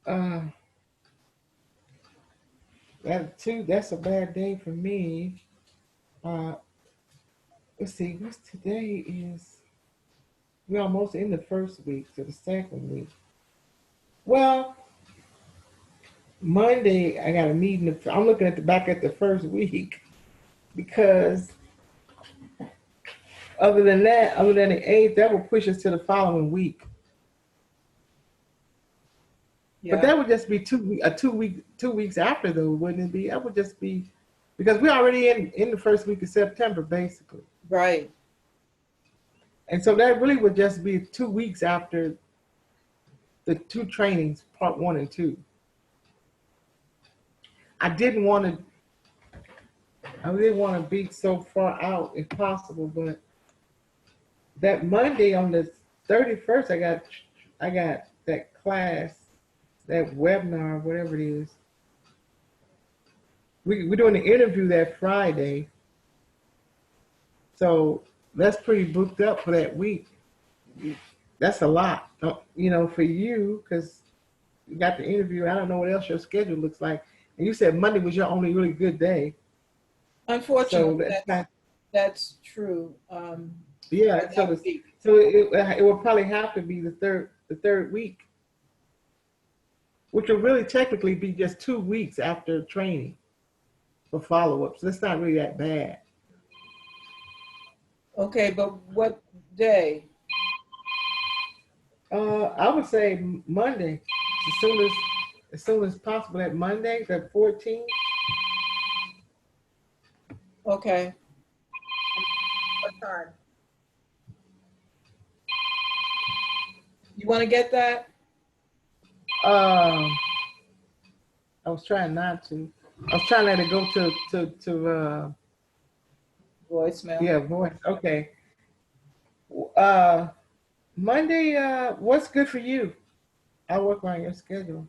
Uh, that's a bad day for me. Uh, let's see, what's today is we're almost in the first week to the second week. Well, Monday I got a meeting. I'm looking at the back at the first week because other than the 8th, that will push us to the following week. But Yeah. that would just be 2 weeks after though, wouldn't it be? That would just be because we're already in the first week of September basically, Right. and so that really would just be 2 weeks after the two trainings, part 1 and 2. I didn't want to. I didn't want to be so far out if possible, but that Monday on the 31st, I got that class, that webinar, whatever it is. We're doing the interview that Friday, so that's pretty booked up for that week. That's a lot, for you because you got the interview. I don't know what else your schedule looks like, and you said Monday was your only really good day, so Unfortunately, that's not. that's true. Yeah, For that week. so it will probably have to be the third week, which will really technically be just 2 weeks after training for follow up. So that's not really that bad. Okay, but what day? I would say Monday, as soon as possible. That Monday, the 14th. Okay. What time? You want to get that? Um, I was trying not to. I was trying to let it go to Voicemail. yeah, voice. Okay. Uh, Monday. What's good for you? I'll work on your schedule.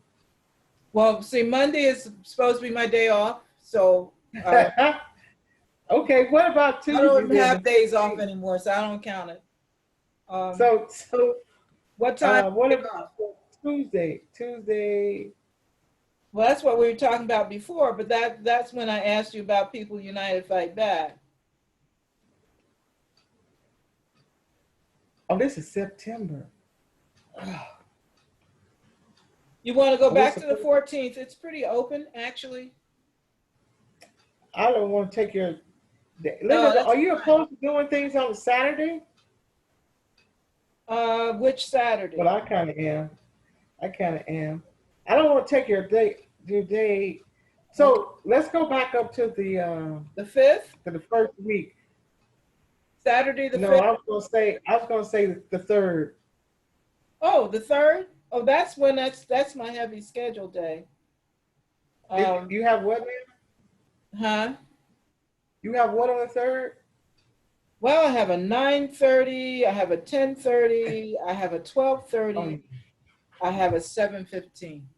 Well, see, Monday is supposed to be my day off, so Okay, what about I Tuesday don't then? have The days off 15th? anymore, so I don't count it. Um, So what time? what Day about off? Tuesday? Well, that's what we were talking about before, but that's when I asked you about People United Fight Back. Oh, this is September. You want to go Are we back to the supposed, 14th? It's pretty open, actually. I don't want to take your day. No, Linda, that's are you fine. opposed to doing things on Saturday? Which Well, Saturday? I kind of am. I kind of am. I don't want to take your day. Your day. Okay. So let's go back up The 5th? to the first week. Saturday the No, 5th? I was gonna say the third. Oh, the 3rd? Oh, that's when that's my heavy schedule day. You have what, man? Huh? You have what on the third? Well, I have a 9:30, I have a 10:30, I have a 12:30, Um, I have a 7:15.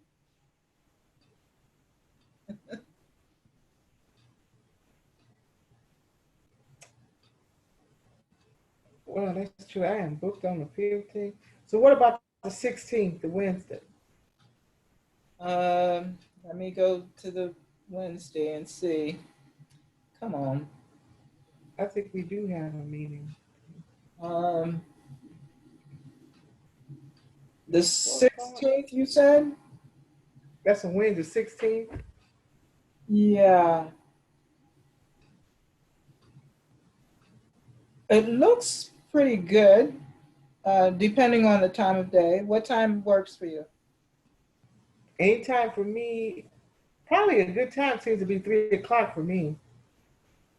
well, that's true. I am booked on the 15th. So what about the 16th, the Wednesday? Let me go to the Wednesday and see. Come on. I think we do have a meeting. Um, the 4 o'clock. 16th, you said? That's a Wednesday, 16th. Yeah. It looks pretty good, depending on the time of day. What time works for you? Anytime for me, probably a good time seems to be 3 o'clock for me,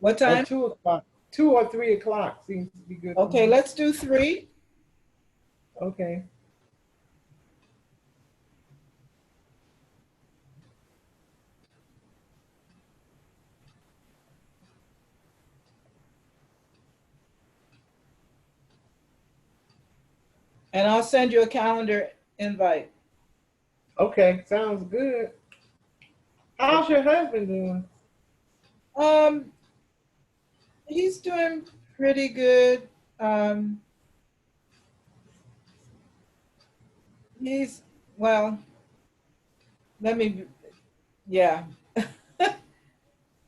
What or time? 2 o'clock. 2 or 3 o'clock seems to be good for Okay, me. let's do 3. Okay. And I'll send you a calendar invite. Okay. Sounds good. How's your husband doing? Um, he's doing pretty good. Um, he's, well, let me, yeah.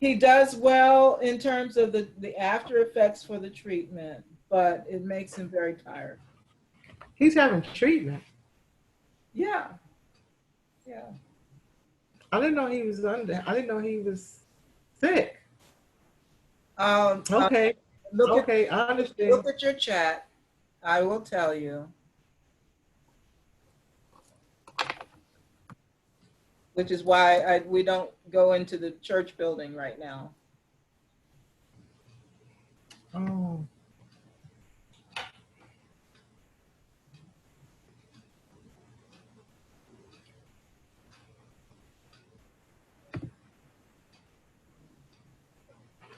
He does well in terms of the after effects for the treatment, but it makes him very tired. He's having treatment. Yeah, yeah. I didn't know he was under. I didn't know he was sick. Uh, Okay. look at Okay. I understand. look at your chat. I will tell you, which is why we don't go into the church building right now. Oh.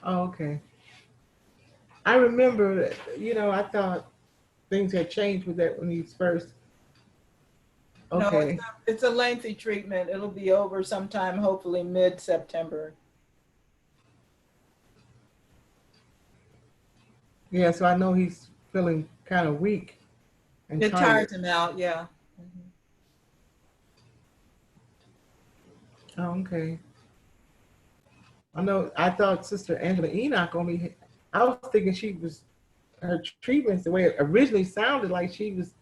Oh, okay. I remember that, I thought things had changed with that when he's first. No, Okay. it's a lengthy treatment. It'll be over sometime, hopefully mid-September. Yeah, so I know he's feeling kind of weak and It tires tired. him out, yeah. Mhm. Oh, okay. I know I thought Sister Angela Enoch only I was thinking she was her treatments the way it originally sounded like she was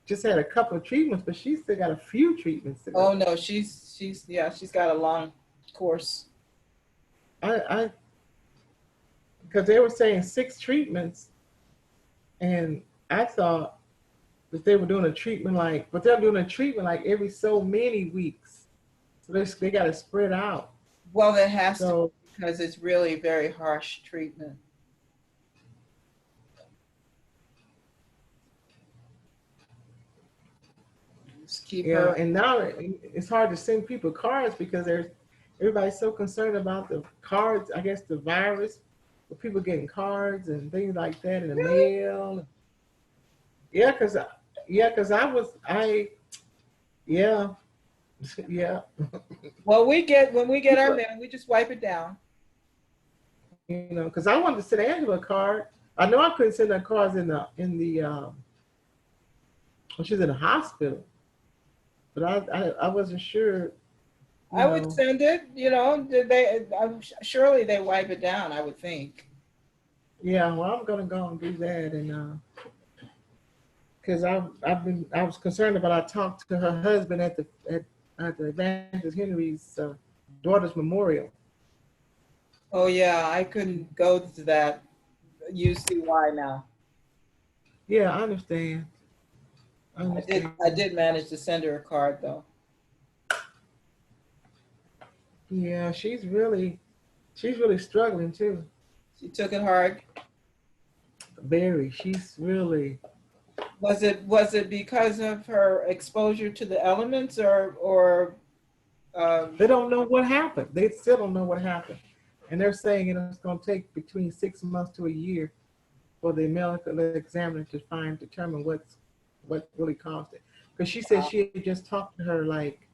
just had a couple of treatments, but she still got a few treatments to Oh go. no, yeah, she's got a long course. I because they were saying 6 treatments, and I thought that they were doing a treatment like, but they're doing a treatment like every so many weeks, so they got to spread out. Well, it has to So because it's really very harsh treatment. Just keep yeah, her. and now it's hard to send people cards because everybody's so concerned about the cards. I guess the virus, with people getting cards and things like that in the Really? mail. Yeah, cause I yeah yeah. Well, when we get our mail, we just wipe it down. Because I wanted to send Angela a card. I know I couldn't send her cards when she's in the hospital, but I wasn't sure. You I would know, send it. Surely they wipe it down. I would think. yeah. Well, I'm gonna go and do that, and because I was concerned about. I talked to her husband at the Evangelist Henry's daughter's memorial. Oh yeah, I couldn't go to that. You see why now. Yeah, I understand. I I understand. did manage to send her a card though. Yeah, she's really struggling too. She took it hard. Very. She's really. Was it because of her exposure to the elements or They don't know what happened. They still don't know what happened, and they're saying it's going to take between 6 months to a year for the medical examiner to determine what really caused it. Because she said she had just talked to her like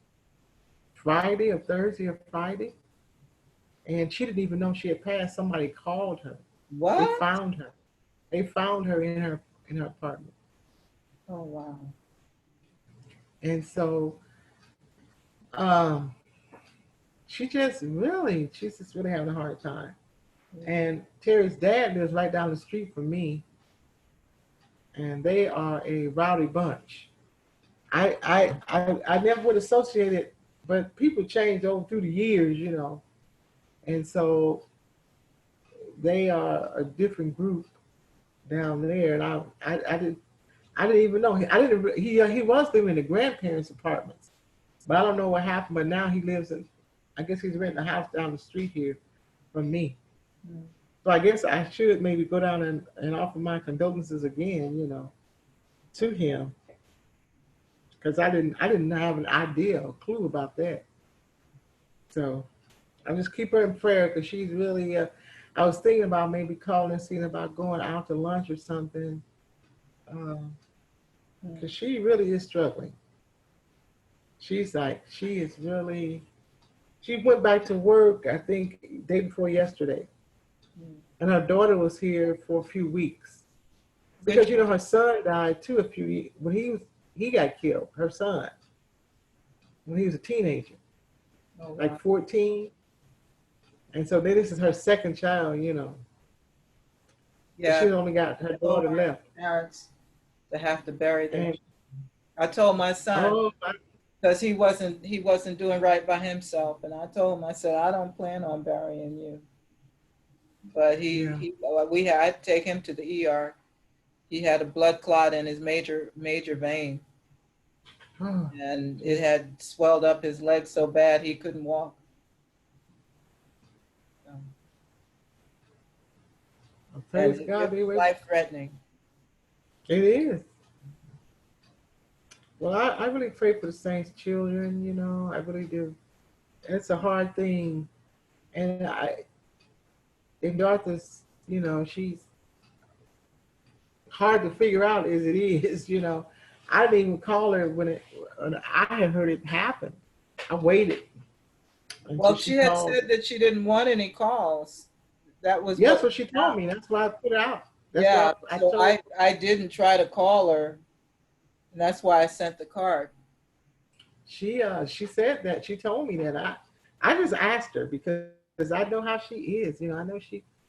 Friday or Thursday or Friday, and she didn't even know she had passed. Somebody called her. They what? found her. They found her in her apartment, Oh wow. and so um, she's just really having a hard time. And Terry's dad lives right down the street from me, and they are a rowdy bunch. I never would associate it, but people change over through the years, and so they are a different group down there. And I didn't even know he was living in the grandparents' apartments, but I don't know what happened. But now he lives in, I guess he's renting a house down the street here from me. Mm. So I guess I should maybe go down and offer my condolences again, to him, because I didn't have an idea or clue about that. So I just keep her in prayer because she's really. I was thinking about maybe calling and seeing about going out to lunch or something, because she really is struggling. She is really. She went back to work, I think, day before yesterday, Mm. and her daughter was here for a few weeks Good. because her son died too when he got killed. Her son when he was a teenager, Oh wow. like 14. And so then this is her second child. And Yeah. she only got her Oh, daughter left. parents to have to bury their. And I told my son oh, because he wasn't doing right by himself, and I told him I said I don't plan on burying you. But yeah. we had I had to take him to the ER. He had a blood clot in his major vein, Oh, and it had swelled up his leg so bad he couldn't walk. So, and praise God. it was Anyway, life threatening. it is. Well, I really pray for the saints' children. I really do. It's a hard thing, and Dorcas, she's hard to figure out as it is. I didn't even call her when I had heard it happen. I waited until Well, she she had called. said that she didn't want any calls. That was Yes, what. what she told me. That's why I put it out. That's why Yeah. I So told. I didn't try to call her, and that's why I sent the card. She said that. She told me that. I just asked her because I know how she is. I know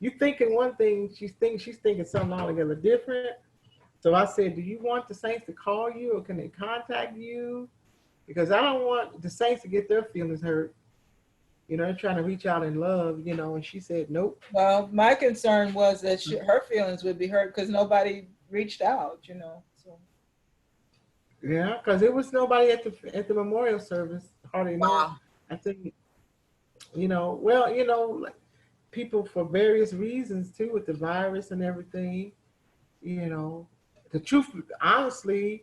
you thinking one thing, she's thinking something altogether different. So I said, do you want the Saints to call you or can they contact you? Because I don't want the Saints to get their feelings hurt. They're trying to reach out in love. And she said, nope. Well, my concern was that her feelings would be hurt because nobody reached out. So Yeah, because there was nobody at the memorial service. Hardly no. wow. I think, well, like people for various reasons too, with the virus and everything. The truth, honestly,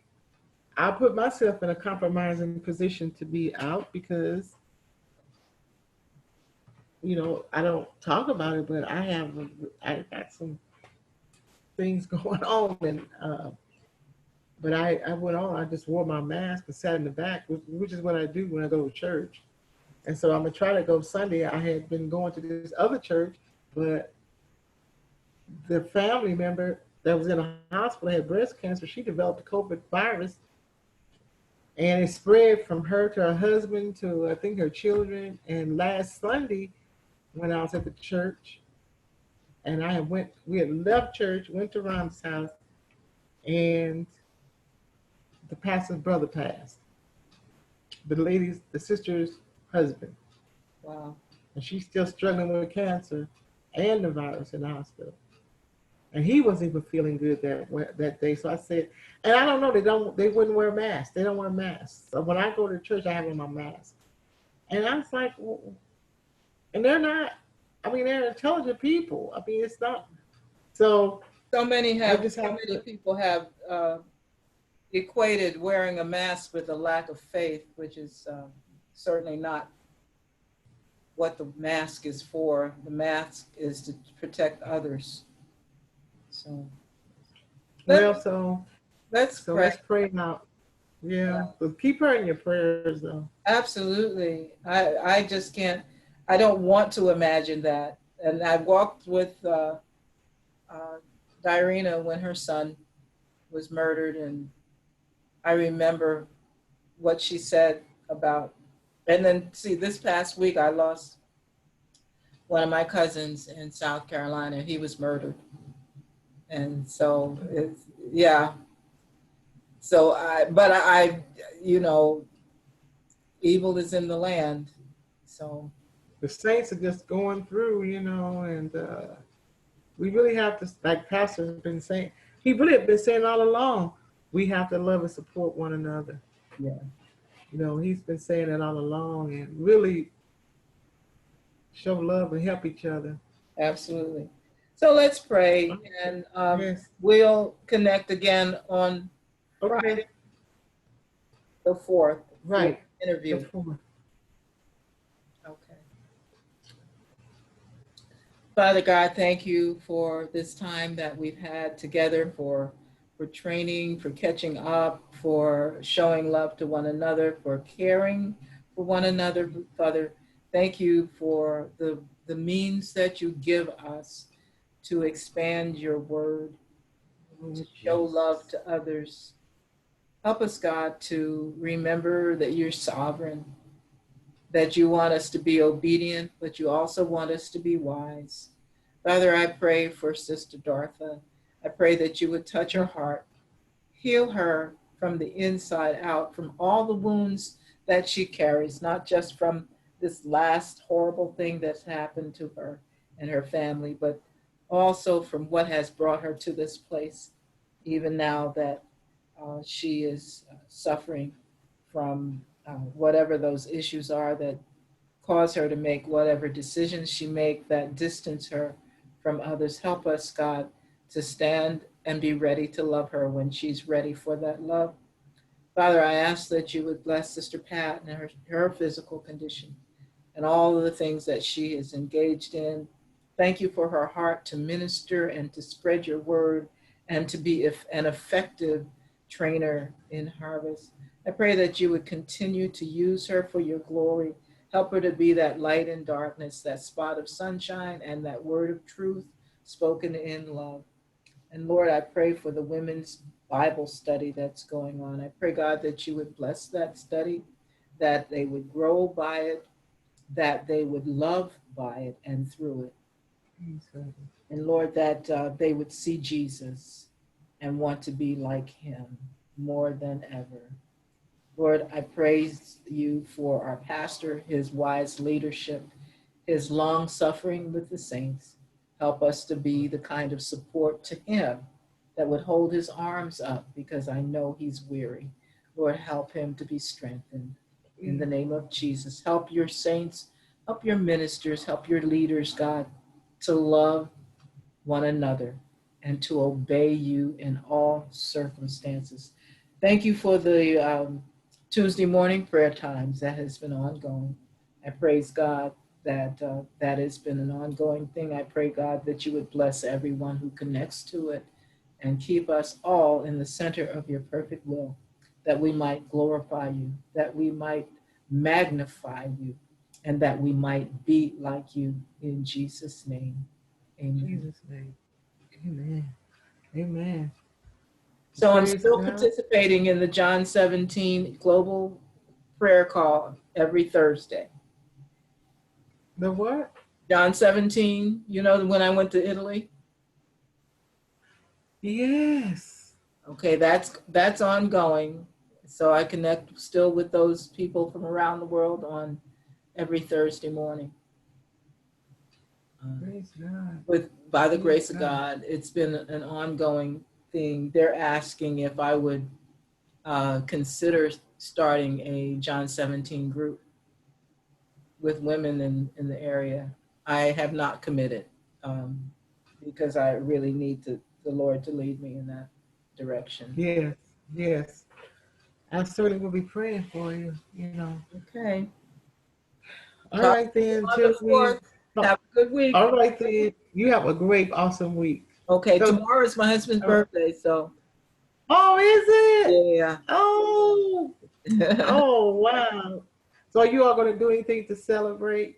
I put myself in a compromising position to be out because, I don't talk about it, but I got some things going on, and but I went on. I just wore my mask and sat in the back, which is what I do when I go to church. And so I'm gonna try to go Sunday. I had been going to this other church, but the family member that was in a hospital had breast cancer. She developed the COVID virus, and it spread from her to her husband to I think her children. And last Sunday, when I was at the church, and we had left church, went to Ron's house, and the pastor's brother passed. The sister's husband. Wow. And she's still struggling with cancer and the virus in the hospital. And he wasn't even feeling good that day. So I said, and I don't know, they wouldn't wear masks. They don't wear masks. So when I go to church, I have on my mask. And I was like, well, and they're not, I mean, they're intelligent people. I mean, it's not. So So many to, people have equated wearing a mask with a lack of faith, which is certainly not what the mask is for. The mask is to protect others. So let's pray. Let's pray now. Yeah, but keep her in your prayers, though. Absolutely. I just can't. I don't want to imagine that. And I walked with Direna when her son was murdered, and I remember what she said about. And then, see, this past week I lost one of my cousins in South Carolina. He was murdered, and so yeah. So I, you know, evil is in the land. So the saints are just going through, and we really have to, like Pastor has been saying, he really has been saying all along, we have to love and support one another. Yeah. He's been saying it all along, and really show love and help each other. Absolutely. So let's pray, and yes. We'll connect again on Friday, the 4th. Right. Interview. The 4th. Okay. Father God, thank you for this time that we've had together, for training, for catching up, for showing love to one another, for caring for one another. Father, thank you for the means that you give us to expand your word, to show love to others. Help us, God, to remember that you're sovereign, that you want us to be obedient, but you also want us to be wise. Father, I pray for Sister Dartha. I pray that you would touch her heart, heal her from the inside out, from all the wounds that she carries, not just from this last horrible thing that's happened to her and her family, but also from what has brought her to this place, even now that she is suffering from whatever those issues are that cause her to make whatever decisions she make that distance her from others. Help us, God, to stand and be ready to love her when she's ready for that love. Father, I ask that you would bless Sister Pat and her physical condition and all of the things that she is engaged in. Thank you for her heart to minister and to spread your word and to be an effective trainer in Harvest. I pray that you would continue to use her for your glory. Help her to be that light in darkness, that spot of sunshine, and that word of truth spoken in love. And Lord, I pray for the women's Bible study that's going on. I pray, God, that you would bless that study, that they would grow by it, that they would love by it and through it. And Lord, that they would see Jesus and want to be like him more than ever. Lord, I praise you for our pastor, his wise leadership, his long suffering with the saints. Help us to be the kind of support to him that would hold his arms up, because I know he's weary. Lord, help him to be strengthened in the name of Jesus. Help your saints, help your ministers, help your leaders, God, to love one another and to obey you in all circumstances. Thank you for the Tuesday morning prayer times that has been ongoing. I praise God that that has been an ongoing thing. I pray, God, that you would bless everyone who connects to it and keep us all in the center of your perfect will, that we might glorify you, that we might magnify you, and that we might be like you in Jesus' name. Amen. Jesus' name. Amen. Amen. So I'm still participating in the John 17 global prayer call every Thursday. The what? John 17, you know, when I went to Italy? Yes. Okay, that's ongoing. So I connect still with those people from around the world on every Thursday morning. Praise God. By the Praise grace of God, it's been an ongoing thing. They're asking if I would consider starting a John 17 group with women in the area. I have not committed because I really need the Lord to lead me in that direction. Yes, yes. I certainly will be praying for you, you know. Okay. All Talk right then, on till the we 4th. Have a good week. all right then. You have a great, awesome week. Okay, So, tomorrow is my husband's birthday, so oh, is it? yeah. Oh, oh, wow. So are you all going to do anything to celebrate?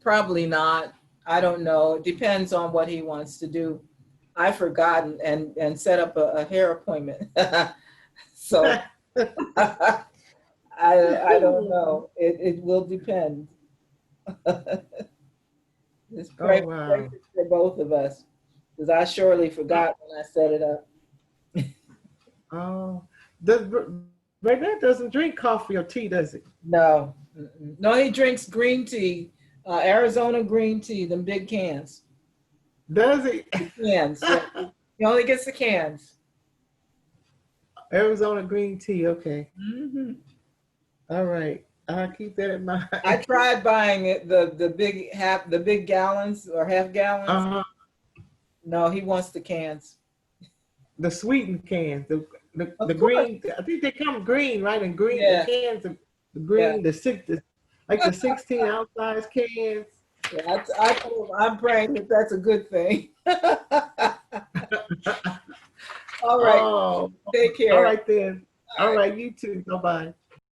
Probably not. I don't know. It depends on what he wants to do. I've forgotten and set up a hair appointment. So I don't know. It will depend. Just Oh, pray wow. for both of us, because I surely forgot when I set it up. Oh, does Bernard doesn't drink coffee or tea, does he? No, no, he drinks green tea, Arizona green tea, them big cans. Does he? Cans, yeah. He only gets the cans. Arizona green tea. Okay. Hmm. All right. I'll keep that in mind. I tried buying it, the big gallons or half gallons. Uh-huh. No, he wants the cans. The sweetened cans, Of the course. green. I think they come green, right? And green, the Yeah, cans, the yeah. green, like the 16-ounce size cans. Yeah, I'm praying that that's a good thing. All right. Oh, Take all care. right then. All All right. right, you too. Bye bye.